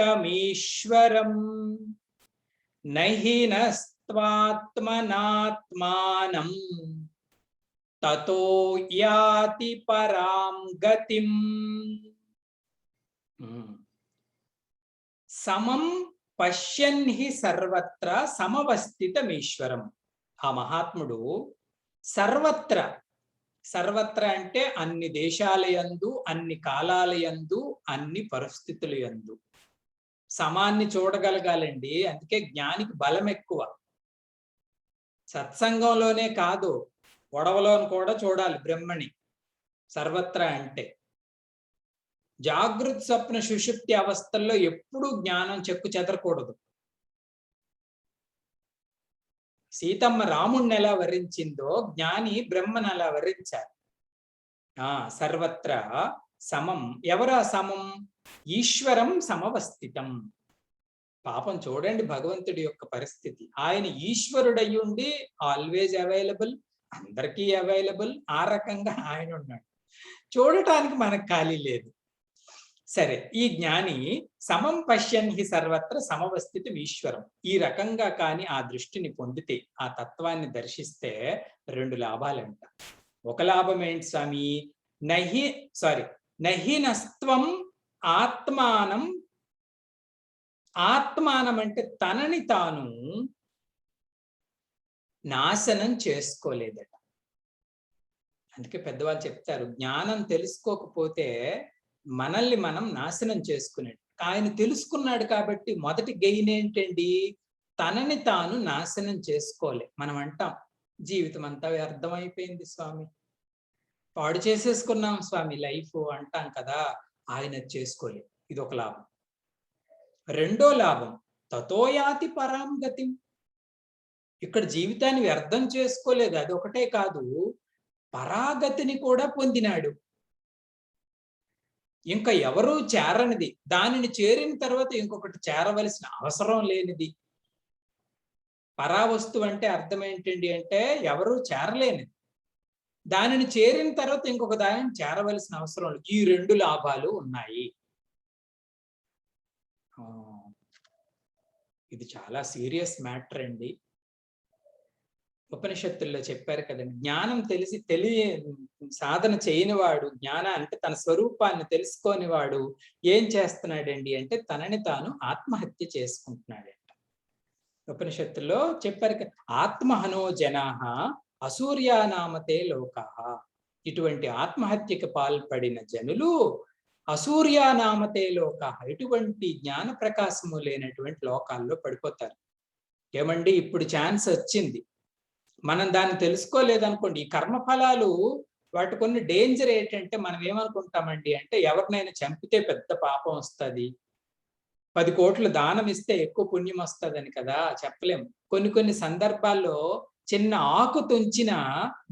నహి నస్త్వాత్మనాత్మానం తతో యాతి పరాం గతిం. సమం పశ్యన్ హి సర్వత్ర సమవస్థితమీశ్వరం. ఆ మహాత్ముడు సర్వత్ర, సర్వత్ర అంటే అన్ని దేశాలయందు, అన్ని కాలాలయందు, అన్ని పరిస్థితులయందు సమాన్ని చూడగలగాలండి. అందుకే జ్ఞానికి బలం ఎక్కువ. సత్సంగంలోనే కాదు, గొడవలోని కూడా చూడాలి బ్రహ్మని. సర్వత్రా అంటే జాగృత్ స్వప్న సుషుప్తి అవస్థల్లో ఎప్పుడూ జ్ఞానం చెక్కు చెదరకూడదు. సీతమ్మ రాముణ్ణి ఎలా వరించిందో జ్ఞాని బ్రహ్మను అలా వరించారు. సర్వత్ర సమం. ఎవరా సమం? ఈశ్వరం సమవస్థితం. పాపం చూడండి భగవంతుడి యొక్క పరిస్థితి. ఆయన ఈశ్వరుడయ్యుండి ఆల్వేజ్ అవైలబుల్, అందరికీ అవైలబుల్. ఆ రకంగా ఆయన ఉన్నాడు. చూడటానికి మనకు ఖాళీ లేదు. సరే, ఈ జ్ఞాని సమం పశ్యన్ హి సర్వత్ర సమవస్థితం ఈశ్వరం. ఈ రకంగా కానీ ఆ దృష్టిని పొందితే, ఆ తత్వాన్ని దర్శిస్తే 2 లాభాలంట. ఒక లాభం ఏంటి స్వామి? నహి నస్త్వం ఆత్మానం. ఆత్మానం అంటే తనని తాను నాశనం చేసుకోలేదట. అందుకే పెద్దవాళ్ళు చెప్తారు, జ్ఞానం తెలుసుకోకపోతే మనల్ని మనం నాశనం చేసుకునేది. ఆయన తెలుసుకున్నాడు కాబట్టి మొదటి గెయిన్ ఏంటండి? తనని తాను నాశనం చేసుకోలే. మనం అంటాం, జీవితం అంతా వ్యర్థమైపోయింది స్వామి, పాడు చేసేసుకున్నాం స్వామి లైఫ్ అంటాం కదా. ఆయన చేసుకోలేదు. ఇదొక లాభం. రెండో లాభం, తతోయాతి పరాం గతిం. ఇక్కడ జీవితాన్ని వ్యర్థం చేసుకోలేదు. అది ఒకటే కాదు, పరాగతిని కూడా పొందినాడు. ఇంకా ఎవరూ చేరనిది, దానిని చేరిన తర్వాత ఇంకొకటి చేరవలసిన అవసరం లేనిది. పరావస్తు అంటే అర్థం ఏంటండి అంటే ఎవరూ చేరలేనిది. దానిని చేరిన తర్వాత ఇంకొక దానిని చేరవలసిన అవసరం లేదు. ఈ రెండు లాభాలు ఉన్నాయి. ఇది చాలా సీరియస్ మ్యాటర్ అండి. ఉపనిషత్తుల్లో చెప్పారు కదండి, జ్ఞానం సాధన చేయనివాడు, అంటే తన స్వరూపాన్ని తెలుసుకోని వాడు ఏం చేస్తున్నాడండి అంటే తనని తాను ఆత్మహత్య చేసుకుంటున్నాడంట. ఉపనిషత్తుల్లో చెప్పారు, ఆత్మహనో జనాః అసూర్యానామతే లోకాః. ఇటువంటి ఆత్మహత్యకు పాల్పడిన జనులు అసూర్యానామతే లోకాః, ఇటువంటి జ్ఞాన ప్రకాశము లేనటువంటి లోకాల్లో పడిపోతారు. ఏమండి, ఇప్పుడు ఛాన్స్ వచ్చింది, మనం దాన్ని తెలుసుకోలేదనుకోండి, ఈ కర్మఫలాలు వాటి కొన్ని డేంజర్ ఏంటంటే మనం ఏమనుకుంటామండి అంటే ఎవరినైనా చంపితే పెద్ద పాపం వస్తుంది, 10 కోట్లు దానం ఇస్తే ఎక్కువ పుణ్యం వస్తుందని కదా చెప్పలేము. కొన్ని సందర్భాల్లో చిన్న ఆకు తుంచిన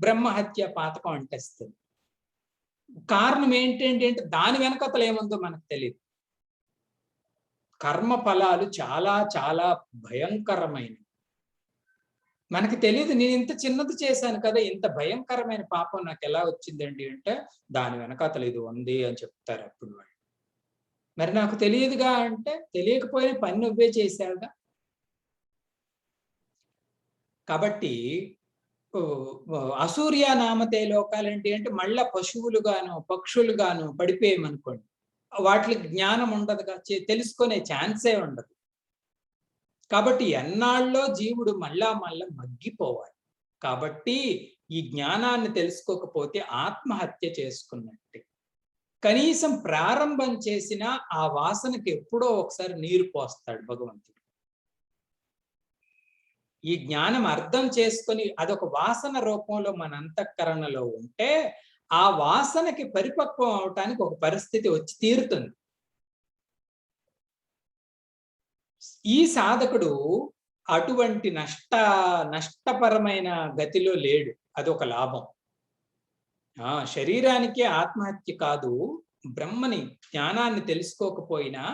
బ్రహ్మహత్య పాతకం అంటేస్తుంది. కారణం ఏంటంటే దాని వెనకతలు ఏముందో మనకు తెలియదు. కర్మ ఫలాలు చాలా చాలా భయంకరమైనవి. మనకి తెలియదు, నేను ఇంత చిన్నది చేశాను కదా, ఇంత భయంకరమైన పాపం నాకు ఎలా వచ్చిందండి అంటే దాని వెనకాతల ఇది ఉంది అని చెప్తారు అప్పుడు వాళ్ళు. మరి నాకు తెలియదుగా అంటే, తెలియకపోయినా పని నువ్వే చేశావుగా. కాబట్టి అసూర్య నామతే లోకాలేంటి అంటే మళ్ళా పశువులుగాను పక్షులుగాను పడిపోయామనుకోండి, వాటికి జ్ఞానం ఉండదుగా, తెలుసుకునే ఛాన్సే ఉండదు. కాబట్టి ఎన్నాళ్ళలో జీవుడు మళ్ళా మగ్గిపోవాలి. కాబట్టి ఈ జ్ఞానాన్ని తెలుసుకోకపోతే ఆత్మహత్య చేసుకున్నట్టే. కనీసం ప్రారంభం చేసిన ఆ వాసనకి ఎప్పుడో ఒకసారి నీరు పోస్తాడు భగవంతుడు. ఈ జ్ఞానం అర్థం చేసుకొని అదొక వాసన రూపంలో మన అంతఃకరణలో ఉంటే ఆ వాసనకి పరిపక్వం అవటానికి ఒక పరిస్థితి వచ్చి తీరుతుంది. ఈ సాధకుడు అటువంటి నష్టపరమైన గతిలో లేడు. అదొక లాభం. శరీరానికే ఆత్మహత్య కాదు, బ్రహ్మని జ్ఞానాన్ని తెలుసుకోకపోయినా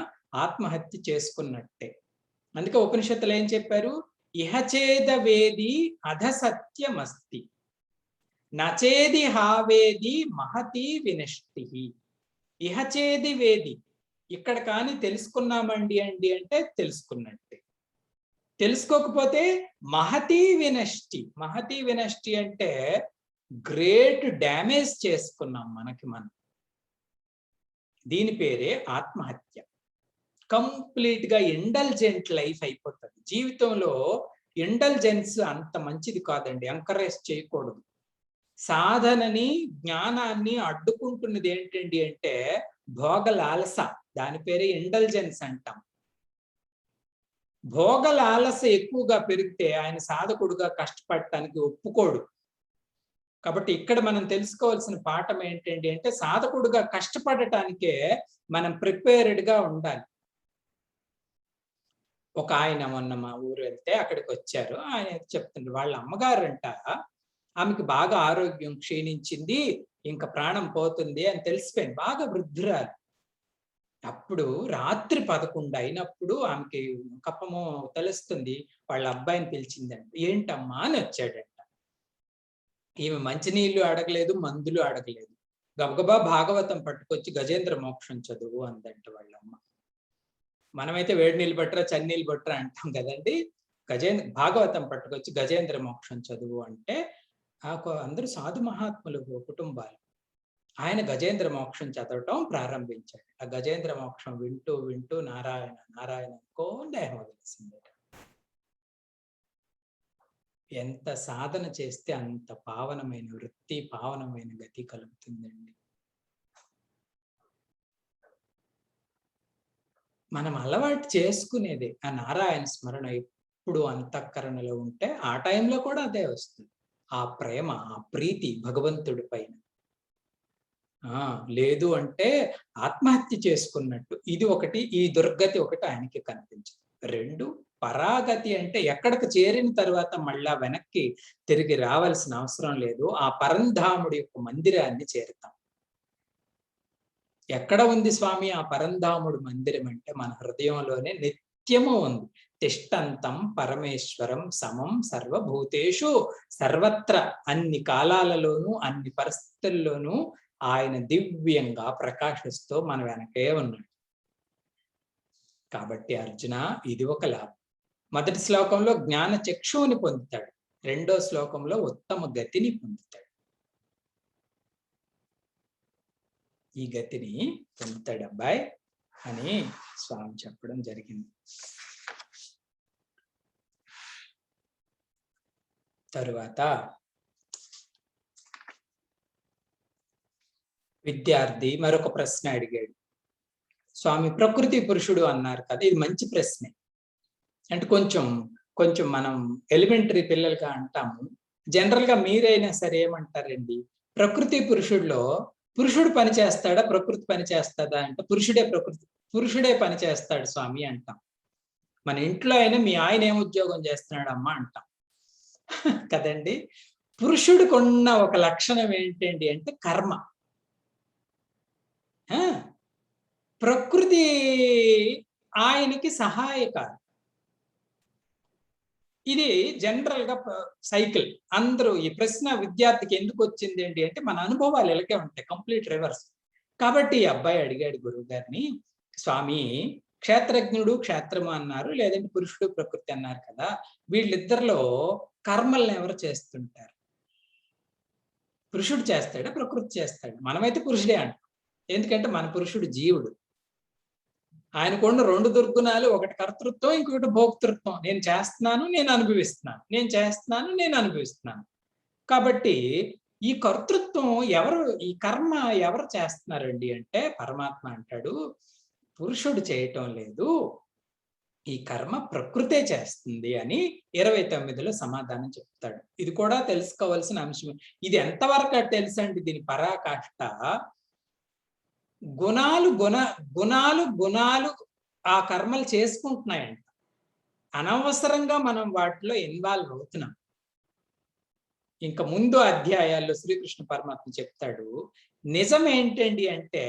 ఆత్మహత్య చేసుకున్నట్టే. అందుకే ఉపనిషత్తులు ఏం చెప్పారు? ఇహచేద వేది అధసత్యమస్తి, నచేది హావేది మహతి వినష్టి. ఇహచేది వేది, ఇక్కడ కానీ తెలుసుకున్నామండి అంటే తెలుసుకున్నట్టే. తెలుసుకోకపోతే మహతి వినష్టి. మహతి వినష్టి అంటే గ్రేట్ డ్యామేజ్ చేసుకున్నాం మనకి మనం. దీని పేరే ఆత్మహత్య. కంప్లీట్ గా ఇండల్జెంట్ లైఫ్ అయిపోతుంది. జీవితంలో ఇండల్జెన్స్ అంత మంచిది కాదండి, ఎంకరేజ్ చేయకూడదు. సాధనని జ్ఞానాన్ని అడ్డుకుంటున్నది ఏంటండి అంటే భోగలాలస. దాని పేరే ఇండల్జెన్స్ అంటాం. భోగలాలస ఎక్కువగా పెరిగితే ఆయన సాధకుడుగా కష్టపడటానికి ఒప్పుకోడు. కాబట్టి ఇక్కడ మనం తెలుసుకోవాల్సిన పాఠం ఏంటండి అంటే సాధకుడుగా కష్టపడటానికే మనం ప్రిపేర్డ్ గా ఉండాలి. ఒక ఆయన మొన్న మా ఊరు వెళ్తే అక్కడికి వచ్చారు. ఆయన చెప్తుండ్రు, వాళ్ళ అమ్మగారంట, ఆమెకి బాగా ఆరోగ్యం క్షీణించింది, ఇంకా ప్రాణం పోతుంది అని తెలిసిపోయింది. బాగా వృద్ధురాలు. అప్పుడు రాత్రి 11 అయినప్పుడు ఆమెకి కప్పము తెలుస్తుంది. వాళ్ళ అబ్బాయిని పిలిచిందంట. ఏంటమ్మా అని వచ్చాడంట. ఈమె మంచినీళ్లు అడగలేదు, మందులు అడగలేదు. గబగబా భాగవతం పట్టుకొచ్చి గజేంద్ర మోక్షం చదువు అందంట వాళ్ళమ్మ. మనమైతే వేడి నీళ్ళు పట్టరా చన్నీళ్ళు పట్టరా అంటాం కదండి. భాగవతం పట్టుకొచ్చి గజేంద్ర మోక్షం చదువు అంటే అందరూ సాధు మహాత్ములు కుటుంబాలు. ఆయన గజేంద్ర మోక్షం చదవటం ప్రారంభించాడు. ఆ గజేంద్ర మోక్షం వింటూ వింటూ నారాయణ నారాయణ దేహం వదిలేసింది. ఎంత సాధన చేస్తే అంత పావనమైన వృత్తి, పావనమైన గతి కలుగుతుందండి. మనం అలవాటు చేసుకునేదే ఆ నారాయణ స్మరణ ఎప్పుడు అంతఃకరణలో ఉంటే ఆ టైంలో కూడా అదే వస్తుంది. ఆ ప్రేమ, ఆ ప్రీతి భగవంతుడి పైన. లేదు అంటే ఆత్మహత్య చేసుకున్నట్టు. ఇది ఒకటి, ఈ దుర్గతి ఒకటి ఆయనకి కనిపించదు. 2 పరాగతి అంటే ఎక్కడికి చేరిన తర్వాత మళ్ళా వెనక్కి తిరిగి రావాల్సిన అవసరం లేదు. ఆ పరంధాముడి యొక్క మందిరాన్ని చేరుతాం. ఎక్కడ ఉంది స్వామి ఆ పరంధాముడు మందిరం అంటే మన హృదయంలోనే నిత్యము ఉంది. తిష్టంతం పరమేశ్వరం సమం సర్వభూతేషు సర్వత్ర, అన్ని కాలాలలోనూ అన్ని పరిస్థితుల్లోనూ ఆయన దివ్యంగా ప్రకాశిస్తూ మన వెనకే ఉన్నాడు. కాబట్టి అర్జున, ఇది ఒక లాభం. మొదటి శ్లోకంలో జ్ఞాన చక్షువుని పొందుతాడు. రెండో శ్లోకంలో ఉత్తమ గతిని పొందుతాడు. ఈ గతిని పొందుతాడు అబ్బాయి అని స్వామి చెప్పడం జరిగింది. తరువాత విద్యార్థి మరొక ప్రశ్న అడిగాడు. స్వామి, ప్రకృతి పురుషుడు అన్నారు కదా, ఇది మంచి ప్రశ్నే. అంటే కొంచెం మనం ఎలిమెంటరీ పిల్లలుగా అంటాము. జనరల్ గా మీరైనా సరే ఏమంటారండి, ప్రకృతి పురుషుడిలో పురుషుడు పని చేస్తాడా, ప్రకృతి పని చేస్తాడా అంటే పురుషుడే పని చేస్తాడు స్వామి అంటాం. మన ఇంట్లో అయినా మీ ఆయన ఏం ఉద్యోగం చేస్తున్నాడమ్మా అంటాం కదండి. పురుషుడికి ఉన్న ఒక లక్షణం ఏంటండి అంటే కర్మ. ప్రకృతి ఆయనకి సహాయకారి. ఇది జనరల్ గా సైకిల్. అందరూ ఈ ప్రశ్న విద్యార్థికి ఎందుకు వచ్చింది ఏంటి అంటే మన అనుభవాలు ఇలాగే ఉంటాయి, కంప్లీట్ రివర్స్. కాబట్టి ఈ అబ్బాయి అడిగాడు గురువు గారిని, స్వామి, క్షేత్రజ్ఞుడు క్షేత్రము అన్నారు, లేదంటే పురుషుడు ప్రకృతి అన్నారు కదా, వీళ్ళిద్దరిలో కర్మల్ని ఎవరు చేస్తుంటారు? పురుషుడు చేస్తాడా, ప్రకృతి చేస్తాడా? మనమైతే పురుషుడే అంటాం, ఎందుకంటే మన పురుషుడు జీవుడు. ఆయనకున్న 2 దుర్గుణాలు, ఒకటి కర్తృత్వం, ఇంకొకటి భోక్తృత్వం. నేను చేస్తున్నాను, నేను అనుభవిస్తున్నాను, నేను చేస్తున్నాను, నేను అనుభవిస్తున్నాను. కాబట్టి ఈ కర్తృత్వం ఎవరు, ఈ కర్మ ఎవరు చేస్తున్నారండి అంటే పరమాత్మ అంటాడు, పురుషుడు చేయటం లేదు, ఈ కర్మ ప్రకృతే చేస్తుంది అని 29లో సమాధానం చెప్తాడు. ఇది కూడా తెలుసుకోవాల్సిన అంశం. ఇది ఎంతవరకు తెలుసండి దీని పరాకాష్ట. గుణాలు ఆ కర్మలు చేసుకుంటున్నాయంట. అనవసరంగా మనం వాటిలో ఇన్వాల్వ్ అవుతున్నాం. ఇంకా ముందు అధ్యాయాల్లో శ్రీకృష్ణ పరమాత్మ చెప్తాడు, నిజం ఏంటండి అంటే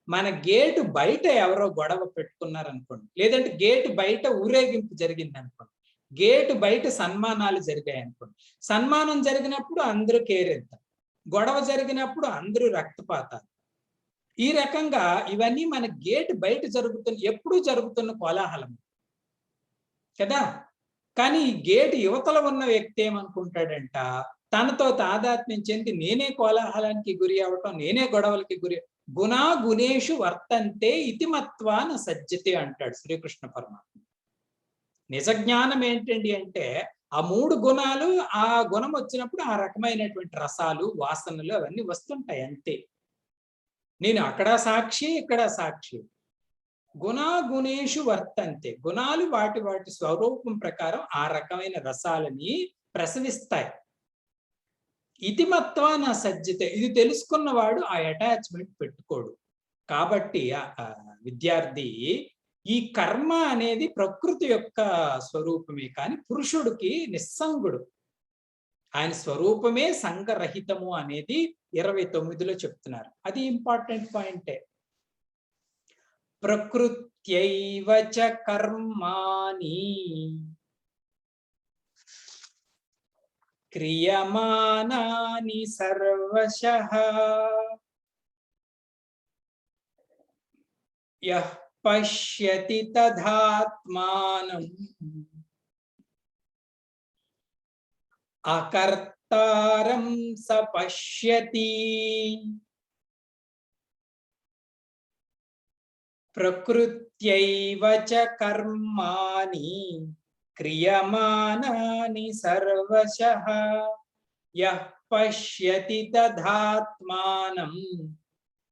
మన గేటు బయట ఎవరో గొడవ పెట్టుకున్నారనుకోండి, లేదంటే గేటు బయట ఊరేగింపు జరిగింది అనుకోండి, గేటు బయట సన్మానాలు జరిగాయి అనుకోండి, సన్మానం జరిగినప్పుడు అందరూ కేరెత్తారు, గొడవ జరిగినప్పుడు అందరూ రక్తపాతాలు. ఈ రకంగా ఇవన్నీ మన గేటు బయట ఎప్పుడూ జరుగుతున్న కోలాహలం కదా. కానీ ఈ గేటు యువతల ఉన్న వ్యక్తి ఏమనుకుంటాడంట, తనతో తాదాత్మ్యం చెంది నేనే కోలాహలానికి గురి అవటం, నేనే గొడవలకి గురి, గుణేషు వర్తంతే ఇతిమత్వాన సజ్జతే అంటాడు శ్రీకృష్ణ పరమాత్మ. నిజ జ్ఞానం ఏంటండి అంటే ఆ 3 గుణాలు, ఆ గుణం వచ్చినప్పుడు ఆ రకమైనటువంటి రసాలు, వాసనలు అవన్నీ వస్తుంటాయి అంతే. నేను అక్కడ సాక్షి, ఇక్కడ సాక్షి. గుణేషు వర్తంతే, గుణాలు వాటి స్వరూపం ప్రకారం ఆ రకమైన రసాలని ప్రసవిస్తాయి. ఇతిమత్వాన సజ్జతే, ఇది తెలుసుకున్నవాడు ఆ అటాచ్మెంట్ పెట్టుకోడు. కాబట్టి విద్యార్థి, ఈ కర్మ అనేది ప్రకృతి యొక్క స్వరూపమే, కానీ పురుషుడికి నిస్సంగుడు, ఆయన స్వరూపమే సంగరహితము అనేది 29లో చెప్తున్నారు. అది ఇంపార్టెంట్ పాయింటే. ప్రకృత్యైవ చ కర్మాణి క్రియమానాని సర్వశః యః పశ్యతి తదాత్మానం అకర్తారం స పశ్యతి. ప్రకృత్యైవ చ కర్మాణి క్రియమానాని సర్వశః యః పశ్యతి తదాత్మానం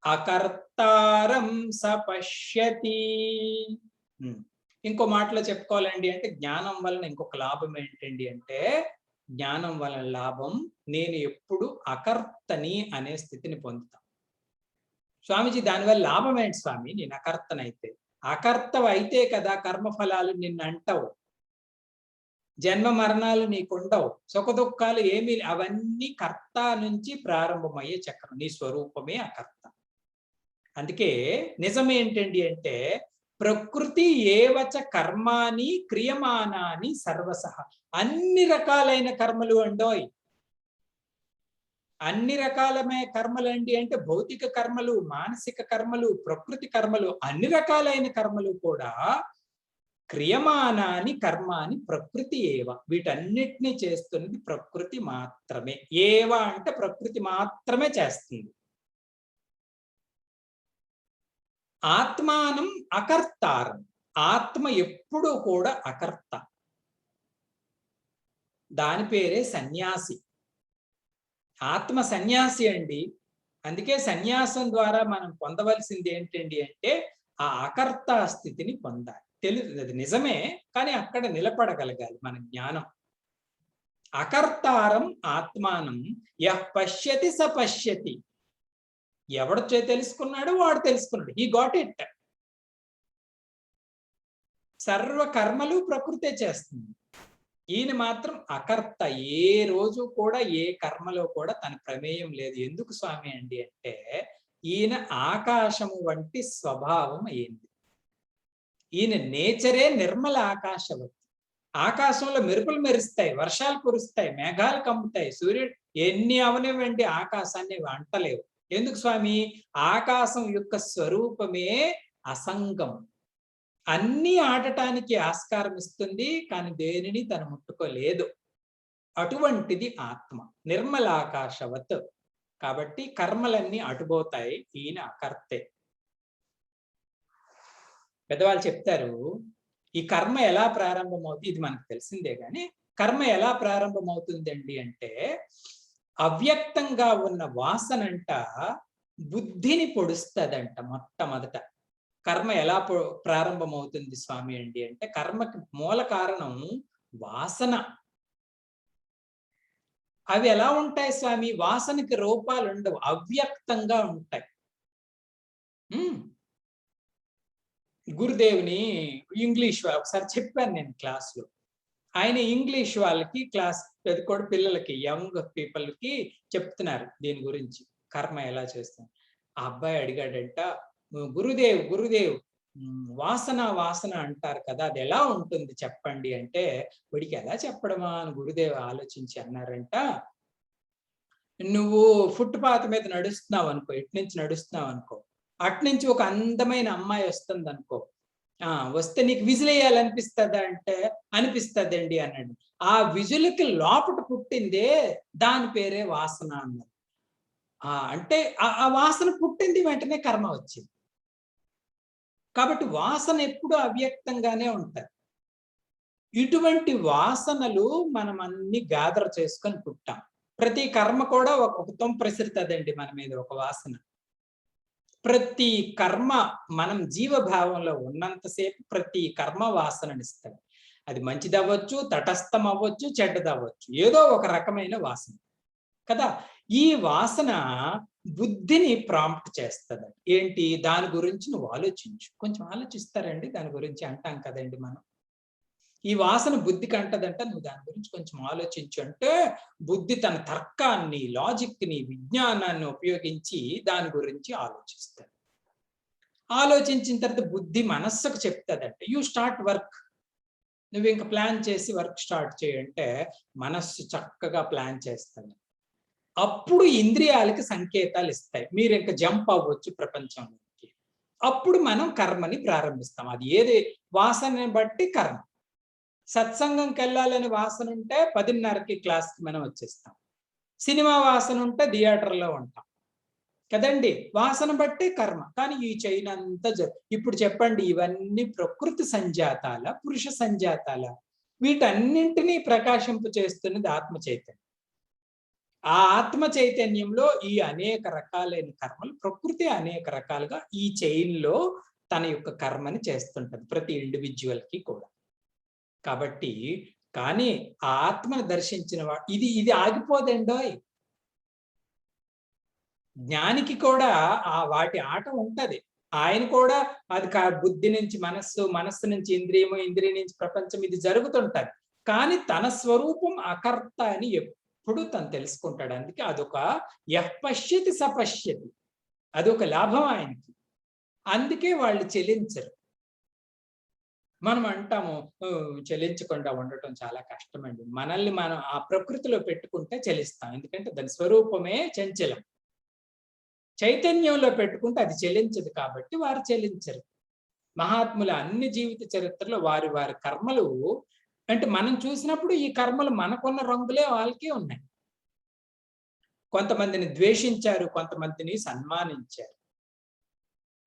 అకర్తారం స పశ్యతి. ఇంకో మాటలో చెప్పుకోవాలండి అంటే జ్ఞానం వలన ఇంకొక లాభం ఏంటండి అంటే, జ్ఞానం వలన లాభం నేను ఎప్పుడు అకర్తని అనే స్థితిని పొందుతాను. స్వామీజీ దానివల్ల లాభం ఏంటి స్వామి, నేను అకర్తనైతే? అకర్తవ అయితే కదా కర్మఫలాలు నిన్ను అంటవు, జన్మ మరణాలు నీకుండవు, సుఖ దుఃఖాలు ఏమీ, అవన్నీ కర్త నుంచి ప్రారంభమయ్యే చక్రం. నీ స్వరూపమే అకర్త. అందుకే నిజం ఏంటండి అంటే, ప్రకృతి ఏవచ కర్మాని క్రియమానాని సర్వసహ. అన్ని రకాలైన కర్మలు అండోయ్, అన్ని రకాలమైన కర్మలండి అంటే భౌతిక కర్మలు, మానసిక కర్మలు, ప్రకృతి కర్మలు, అన్ని రకాలైన కర్మలు కూడా క్రియమానాని కర్మాని ప్రకృతి ఏవ. వీటన్నిటినీ చేస్తున్నది ప్రకృతి మాత్రమే. ఏవ అంటే ప్రకృతి మాత్రమే చేస్తుంది. ఆత్మానం అకర్తారం. ఆత్మ ఎప్పుడూ కూడా అకర్త. దాని పేరే సన్యాసి. ఆత్మ సన్యాసి అండి. అందుకే సన్యాసం ద్వారా మనం పొందవలసింది ఏంటండి అంటే ఆ అకర్త స్థితిని పొందాలి. అది నిజమే, కానీ అక్కడ నిలబడగలగాలి మన జ్ఞానం. అకర్తారం ఆత్మానం యః పశ్యతి స పశ్యతి. ఎవడు తెలుసుకున్నాడు వాడు తెలుసుకున్నాడు. He got it. సర్వ కర్మలు ప్రకృతే చేస్తుంది. ఈయన మాత్రం అకర్త. ఏ రోజు కూడా ఏ కర్మలో కూడా తన ప్రమేయం లేదు. ఎందుకు స్వామి అండి అంటే, ఈయన ఆకాశము వంటి స్వభావం అయింది. ఈయన నేచరే నిర్మల ఆకాశవతి. ఆకాశంలో మెరుపులు మెరుస్తాయి, వర్షాలు కురుస్తాయి, మేఘాలు కమ్ముతాయి, సూర్యుడు ఎన్ని అవనివ్వండి ఆకాశాన్ని అంటలేవు. ఎందుకు స్వామి? ఆకాశం యొక్క స్వరూపమే అసంగం. అన్ని ఆడటానికి ఆస్కారం ఇస్తుంది, కానీ దేనిని తను ముట్టుకోలేదు. అటువంటిది ఆత్మ, నిర్మలాకాశవత్. కాబట్టి కర్మలన్నీ అటుపోతాయి. ఈయన అకర్తే. పెద్దవాళ్ళు చెప్తారు, ఈ కర్మ ఎలా ప్రారంభమవుతుంది, ఇది మనకు తెలిసిందే కానీ కర్మ ఎలా ప్రారంభమవుతుందండి అంటే, అవ్యక్తంగా ఉన్న వాసనంట బుద్ధిని పొడుస్తుందంట. మొట్టమొదట కర్మ ఎలా ప్రారంభమవుతుంది స్వామి అండి అంటే, కర్మకి మూల కారణం వాసన. అవి ఎలా ఉంటాయి స్వామి? వాసనకి రూపాలు ఉండవు, అవ్యక్తంగా ఉంటాయి. గురుదేవుని ఇంగ్లీష్ ఒకసారి చెప్పాను నేను క్లాస్లో. ఆయన ఇంగ్లీష్ వాళ్ళకి క్లాస్ కూడా పిల్లలకి, యంగ్ పీపుల్కి చెప్తున్నారు దీని గురించి, కర్మ ఎలా చేస్తాం. ఆ అబ్బాయి అడిగాడంట, గురుదేవ్ వాసన వాసన అంటారు కదా, అది ఎలా ఉంటుంది చెప్పండి అంటే, వీడికి ఎలా చెప్పడమా అని గురుదేవ్ ఆలోచించి అన్నారంట, నువ్వు ఫుట్పాత్ మీద నడుస్తున్నావు అనుకో, ఇటు నుంచి నడుస్తున్నావు అనుకో, అట్నుంచి ఒక అందమైన అమ్మాయి వస్తుంది అనుకో, వస్తే నీకు విజిల్ వేయాలనిపిస్తుందా అంటే అనిపిస్తుందండి అన్నాడు. ఆ విజులకి లోపట పుట్టిందే దాని పేరే వాసన అన్నారు. అంటే ఆ వాసన పుట్టింది, వెంటనే కర్మ వచ్చింది. కాబట్టి వాసన ఎప్పుడు అవ్యక్తంగానే ఉంటాయి. ఇటువంటి వాసనలు మనం అన్ని గ్యాదర్ చేసుకొని పుట్టాం. ప్రతి కర్మ కూడా ఒక ప్రసరిస్తుందండి మన మీద ఒక వాసన. ప్రతి కర్మ మనం జీవభావంలో ఉన్నంతసేపు ప్రతి కర్మ వాసననిస్తుంది. అది మంచిది అవ్వచ్చు, తటస్థం అవ్వచ్చు, చెడ్డదవ్వచ్చు, ఏదో ఒక రకమైన వాసన కదా. ఈ వాసన బుద్ధిని ప్రాంప్ట్ చేస్తుంది. ఏంటి? దాని గురించి నువ్వు ఆలోచించు. కొంచెం ఆలోచిస్తారండి దాని గురించి అంటాం కదండి మనం. ఈ వాసన బుద్ధికి అంటదంట, నువ్వు దాని గురించి కొంచెం ఆలోచించు అంటే బుద్ధి తన తర్కాన్ని, లాజిక్ని, విజ్ఞానాన్ని ఉపయోగించి దాని గురించి ఆలోచిస్తాడు. ఆలోచించిన తర్వాత బుద్ధి మనస్సుకు చెప్తాదంట, యూ స్టార్ట్ వర్క్. నువ్వు ఇంకా ప్లాన్ చేసి వర్క్ స్టార్ట్ చేయంటే మనస్సు చక్కగా ప్లాన్ చేస్తాడు. అప్పుడు ఇంద్రియాలకి సంకేతాలు ఇస్తాయి, మీరు ఇంకా జంప్ అవ్వచ్చు ప్రపంచంలోకి. అప్పుడు మనం కర్మని ప్రారంభిస్తాం. అది ఏది వాసనని బట్టి కర్మ. సత్సంగంకి వెళ్ళాలని వాసన ఉంటే 10:30కి క్లాస్కి మనం వచ్చేస్తాం. సినిమా వాసన ఉంటే థియేటర్లో ఉంటాం కదండి. వాసన బట్టి కర్మ. కానీ ఈ చైన్ అంతా ఇప్పుడు చెప్పండి, ఇవన్నీ ప్రకృతి సంజాతాల, పురుష సంజాతాల? వీటన్నింటినీ ప్రకాశింపు చేస్తున్నది ఆత్మ చైతన్యం. ఆ ఆత్మ చైతన్యంలో ఈ అనేక రకాలైన కర్మలు ప్రకృతి అనేక రకాలుగా ఈ చైన్‌లో తన యొక్క కర్మని చేస్తుంటది ప్రతి ఇండివిడ్యువల్‌కి కూడా. కాబట్టి కానీ ఆ ఆత్మను దర్శించిన ఇది ఆగిపోదండోయ్. జ్ఞానికి కూడా వాటి ఆట ఉంటది. ఆయన కూడా అది బుద్ధి నుంచి మనస్సు, మనస్సు నుంచి ఇంద్రియము, ఇంద్రియం నుంచి ప్రపంచం ఇది జరుగుతుంటది. కానీ తన స్వరూపం అకర్త అని ఎప్పుడు తను తెలుసుకుంటాడు. అందుకే అదొక యః పశ్యతి స పశ్యతి. అదొక లాభం ఆయనకి. అందుకే వాళ్ళు చెలించరు. మనం అంటాము చెలించకుండా ఉండటం చాలా కష్టమండి. మనల్ని మనం ఆ ప్రకృతిలో పెట్టుకుంటే చెలిస్తాం. ఎందుకంటే దాని స్వరూపమే చంచలం. చైతన్యంలో పెట్టుకుంటే అది చెలించదు కాబట్టి వారు చెలించరు. మహాత్ముల అన్ని జీవిత చరిత్రలో వారి వారి కర్మలు అంటే మనం చూసినప్పుడు ఈ కర్మలు మనకున్న రంగులే వాళ్ళకి ఉన్నాయి. కొంతమందిని ద్వేషించారు, కొంతమందిని సన్మానించారు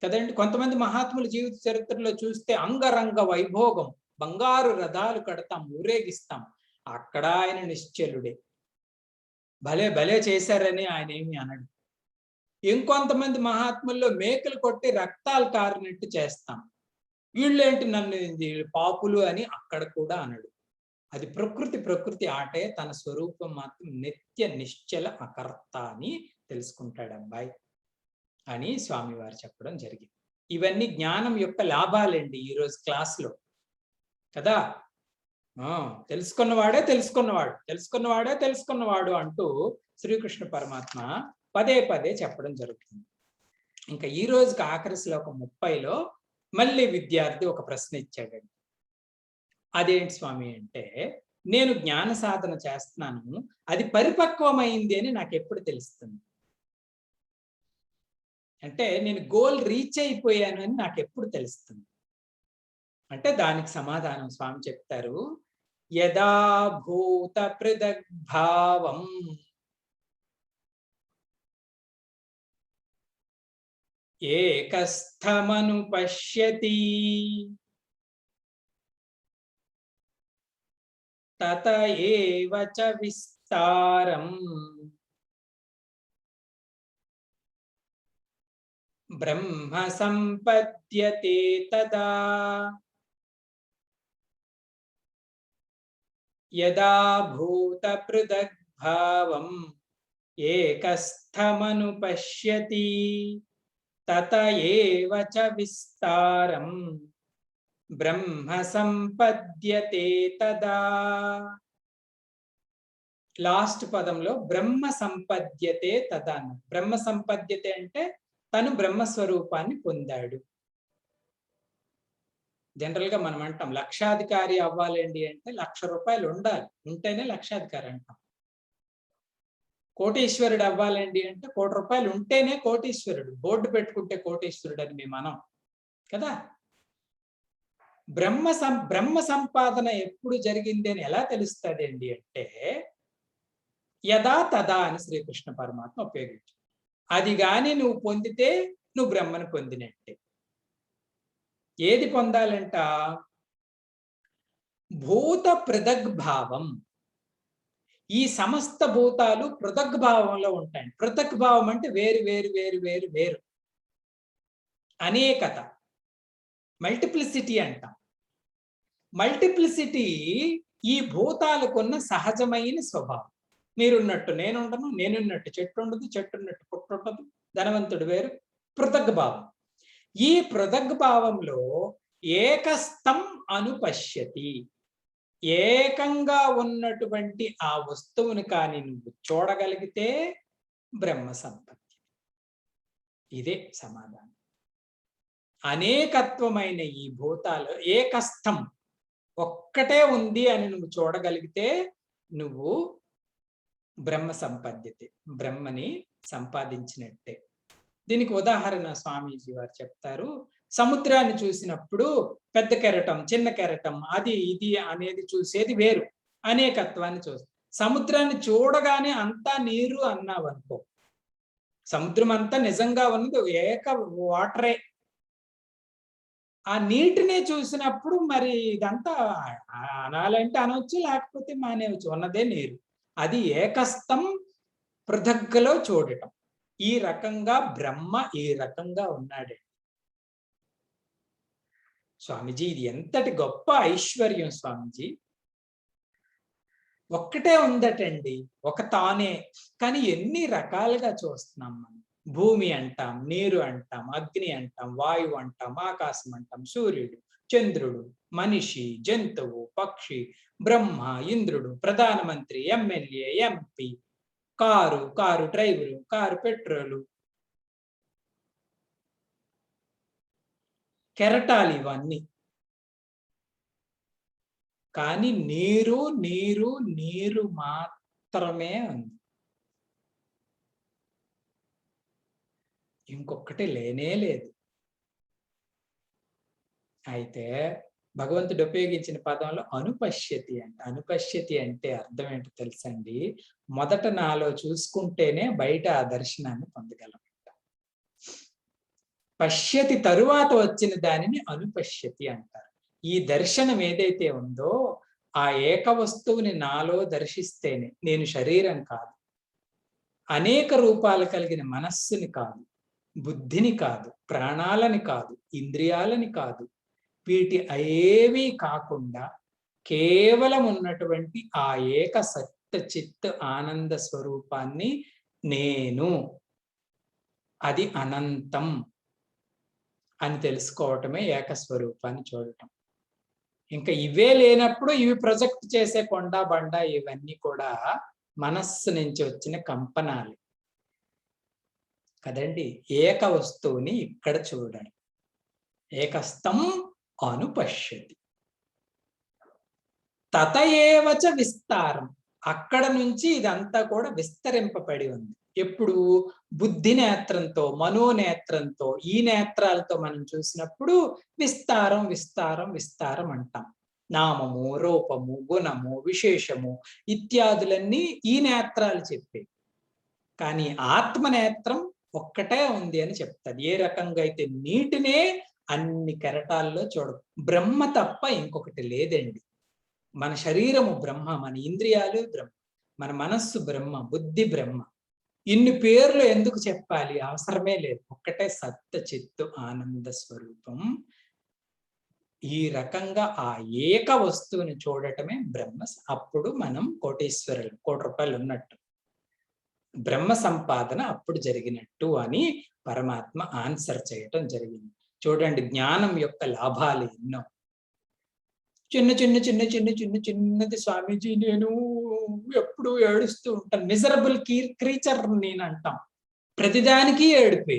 కదండి. కొంతమంది మహాత్ముల జీవిత చరిత్రలో చూస్తే అంగరంగ వైభోగం, బంగారు రథాలు కడతాం, ఊరేగిస్తాం. అక్కడ ఆయన నిశ్చలుడే. భలే భలే చేశారని ఆయన ఏమి అనడు. ఇంకొంతమంది మహాత్ముల్లో మేకలు కొట్టి రక్తాలు కారినట్టు చేస్తాం. వీళ్ళేంటి నన్ను పాపులు అని అక్కడ కూడా అనడు. అది ప్రకృతి ఆటే. తన స్వరూపం మాత్రం నిత్య నిశ్చల అకర్త అని తెలుసుకుంటాడు అబ్బాయి అని స్వామివారు చెప్పడం జరిగింది. ఇవన్నీ జ్ఞానం యొక్క లాభాలండి ఈరోజు క్లాస్లో కదా. తెలుసుకున్నవాడే తెలుసుకున్నవాడు అంటూ శ్రీకృష్ణ పరమాత్మ పదే పదే చెప్పడం జరుగుతుంది. ఇంకా ఈ రోజుకి ఆఖరి శ్లోకం 30లో మళ్ళీ విద్యార్థి ఒక ప్రశ్న ఇచ్చాడండి. అదేంటి స్వామి అంటే, నేను జ్ఞాన సాధన చేస్తున్నాను, అది పరిపక్వమైంది అని నాకు ఎప్పుడు తెలుస్తుంది? అంటే నేను గోల్ రీచ్ అయిపోయాను అని నాకు ఎప్పుడు తెలుస్తుంది? అంటే దానికి సమాధానం స్వామి చెప్తారు, యదా భూత పృథగ్భావం ఏకస్థమనుపశ్యతి తత ఏవ చ విస్తారం బ్రహ్మ సంపద్యతే తదా. యదా భూత పృథగ్భావం ఏకస్థమనుపశ్యతి తత ఏవ చ విస్తారం బ్రహ్మ సంపద్యతే తదా. లాస్ట్ పదంలో బ్రహ్మ సంపద్యతే తదా. బ్రహ్మ సంపద్యతే అంటే తను బ్రహ్మస్వరూపాన్ని పొందాడు. జనరల్ గా మనం అంటాం లక్షాధికారి అవ్వాలండి అంటే ₹1,00,000 ఉండాలి, ఉంటేనే లక్షాధికారి అంటాం. కోటీశ్వరుడు అవ్వాలండి అంటే ₹1,00,00,000 ఉంటేనే కోటీశ్వరుడు. బోర్డు పెట్టుకుంటే కోటీశ్వరుడు అని మేము అనం కదా. బ్రహ్మ సంపాదన ఎప్పుడు జరిగింది అని ఎలా తెలుస్తుంది అండి అంటే, యదా తదా అని శ్రీకృష్ణ పరమాత్మ ఉపయోగించు. అది గాని నువ్వు పొందితే నువ్వు బ్రహ్మను పొందినట్టే. ఏది పొందాలంట? భూత పృథగ్భావం. ఈ సమస్త భూతాలు పృథగ్భావంలో ఉంటాయి. పృథగ్భావం అంటే వేరు వేరు వేరు వేరు వేరు, అనేకత, మల్టిప్లిసిటీ అంటాం. మల్టిప్లిసిటీ ఈ భూతాలకున్న సహజమైన స్వభావం. మీరున్నట్టు నేనుండను, నేనున్నట్టు చెట్టు ఉండదు, చెట్టు ఉన్నట్టు పుట్టు ఉండదు, ధనవంతుడు వేరు. పృథగ్భావం. ఈ పృథగ్భావంలో ఏకస్థం అనుపశ్యతి. ఏకంగా ఉన్నటువంటి ఆ వస్తువుని కానీ నువ్వు చూడగలిగితే బ్రహ్మ సంపత్తి. ఇదే సమాధానం. అనేకత్వమైన ఈ భూతాలు ఏకస్థం ఒక్కటే ఉంది అని నువ్వు చూడగలిగితే నువ్వు బ్రహ్మ సంపద్యతే, బ్రహ్మని సంపాదించినట్టే. దీనికి ఉదాహరణ స్వామీజీ వారు చెప్తారు. సముద్రాన్ని చూసినప్పుడు పెద్ద కెరటం, చిన్న కెరటం, అది ఇది అనేది చూసేది వేరు. అనేకత్వాన్ని చూసి సముద్రాన్ని చూడగానే అంతా నీరు అన్నావు అనుకో, సముద్రం అంతా నిజంగా ఉన్నది ఏక వాటరే. ఆ నీటినే చూసినప్పుడు మరి ఇదంతా అనాలంటే అనవచ్చు, లేకపోతే మానేయవచ్చు. ఉన్నదే నీరు. అది ఏకస్థం పృథగ్గలో చూడటం. ఈ రకంగా బ్రహ్మ ఈ రకంగా ఉన్నాడు. స్వామీజీ, ఇది ఎంతటి గొప్ప ఐశ్వర్యం స్వామీజీ. ఒక్కటే ఉందటండి, ఒక తానే. కానీ ఎన్ని రకాలుగా చూస్తున్నాం మనం. భూమి అంటాం, నీరు అంటాం, అగ్ని అంటాం, వాయువు అంటాం, ఆకాశం అంటాం, సూర్యుడు, చంద్రుడు, మనిషి, జంతువు, పక్షి, బ్రహ్మ, ఇంద్రుడు, ప్రధానమంత్రి, MLA, MP, car driver, car petrol, కెరటాలు ఇవన్నీ. కానీ నీరు నీరు నీరు మాత్రమే ఉంది. ఇంకొకటి లేనే లేదు. అయితే భగవంతుడు ఉపయోగించిన పదంలో అనుపశ్యతి అంట. అనుపశ్యతి అంటే అర్థం ఏంటో తెలుసండి? మొదట నాలో చూసుకుంటేనే బయట ఆ దర్శనాన్ని పొందగలం. పశ్యతి తరువాత వచ్చిన దానిని అనుపశ్యతి అంటారు. ఈ దర్శనం ఏదైతే ఉందో ఆ ఏక వస్తువుని నాలో దర్శిస్తేనే, నేను శరీరం కాదు, అనేక రూపాలు కలిగిన మనస్సుని కాదు, బుద్ధిని కాదు, ప్రాణాలని కాదు, ఇంద్రియాలని కాదు, వీటి ఏవీ కాకుండా కేవలం ఉన్నటువంటి ఆ ఏక సత్య చిత్ ఆనంద స్వరూపాన్ని నేను, అది అనంతం అని తెలుసుకోవటమే ఏకస్వరూపాన్ని చూడటం. ఇంకా ఇవే లేనప్పుడు ఇవి ప్రొజెక్ట్ చేసే కొండ బండ ఇవన్నీ కూడా మనస్సు నుంచి వచ్చిన కంపనాలు కదండి. ఏక వస్తువుని ఇక్కడ చూడండి. ఏకస్థం అనుపశ్యతి తతయేవచ విస్తారం. అక్కడ నుంచి ఇదంతా కూడా విస్తరింపబడి ఉంది. ఎప్పుడు? బుద్ధి నేత్రంతో, మనోనేత్రంతో, ఈ నేత్రాలతో మనం చూసినప్పుడు విస్తారం విస్తారం విస్తారం అంటాం. నామము, రూపము, గుణము, విశేషము ఇత్యాదులన్నీ ఈ నేత్రాలు చెప్పే. కానీ ఆత్మనేత్రం ఒక్కటే ఉంది అని చెప్తాది. ఏ రకంగా అయితే నీటినే అన్ని కెరటాల్లో చూడదు. బ్రహ్మ తప్ప ఇంకొకటి లేదండి. మన శరీరము బ్రహ్మ, మన ఇంద్రియాలు బ్రహ్మ, మన మనస్సు బ్రహ్మ, బుద్ధి బ్రహ్మ. ఇన్ని పేర్లు ఎందుకు చెప్పాలి? అవసరమే లేదు. ఒక్కటే సత్య చిత్తు ఆనంద స్వరూపం. ఈ రకంగా ఆ ఏక వస్తువుని చూడటమే బ్రహ్మ. అప్పుడు మనం కోటీశ్వరులు, ₹1,00,00,000 ఉన్నట్టు. బ్రహ్మ సంపాదన అప్పుడు జరిగినట్టు అని పరమాత్మ ఆన్సర్ చేయటం జరిగింది. చూడండి, జ్ఞానం యొక్క లాభాలు ఎన్నో. చిన్నది స్వామీజీ, నేను ఎప్పుడు ఏడుస్తూ ఉంటాను, మిజరబుల్ క్రీచర్ నేను అంటాం. ప్రతిదానికి ఏడుపే.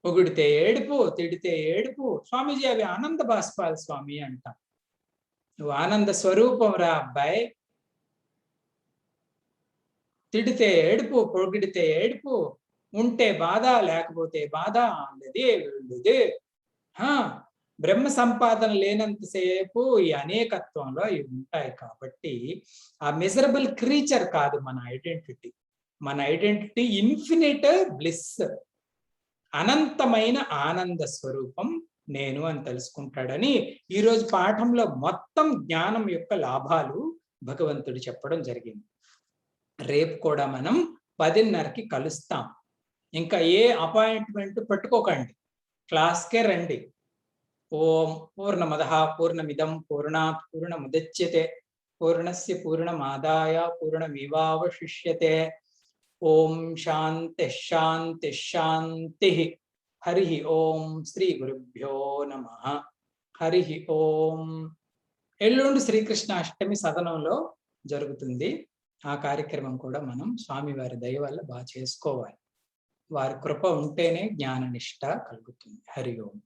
పొగిడితే ఏడుపు, తిడితే ఏడుపు. స్వామీజీ, అవి ఆనంద బాష్పాలు స్వామి అంటాం. నువ్వు ఆనంద స్వరూపం రా అబ్బాయి. తిడితే ఏడుపు, పొగిడితే ఏడుపు, ఉంటే బాధ, లేకపోతే బాధ, అన్నది వెళ్ళుది. బ్రహ్మ సంపాదన లేనంతసేపు ఈ అనేకత్వంలో ఇవి ఉంటాయి. కాబట్టి ఆ మిజరబుల్ క్రీచర్ కాదు మన ఐడెంటిటీ. మన ఐడెంటిటీ ఇన్ఫినిట్ బ్లిస్, అనంతమైన ఆనంద స్వరూపం నేను అని తెలుసుకుంటాడని ఈరోజు పాఠంలో మొత్తం జ్ఞానం యొక్క లాభాలు భగవంతుడు చెప్పడం జరిగింది. రేపు కూడా మనం 10:30కి కలుస్తాం. ఇంకా ఏ అపాయింట్మెంట్ పెట్టుకోకండి, క్లాస్కే రండి. ఓం పూర్ణమదః పూర్ణమిదం పూర్ణాత్ పూర్ణముదచ్యతే పూర్ణస్య పూర్ణమాదాయ పూర్ణమేవావశిష్యతే. ఓం శాంతి శాంతి శాంతి. హరి ఓం. శ్రీ గురుభ్యో నమః. హరి ఓం. ఎల్లుండి శ్రీకృష్ణాష్టమి సదనంలో జరుగుతుంది. ఆ కార్యక్రమం కూడా మనం స్వామివారి దయ వల్ల బాగా చేసుకోవాలి. వారి కృప ఉంటేనే జ్ఞాన నిష్ట కలుగుతుంది. హరి ఓం.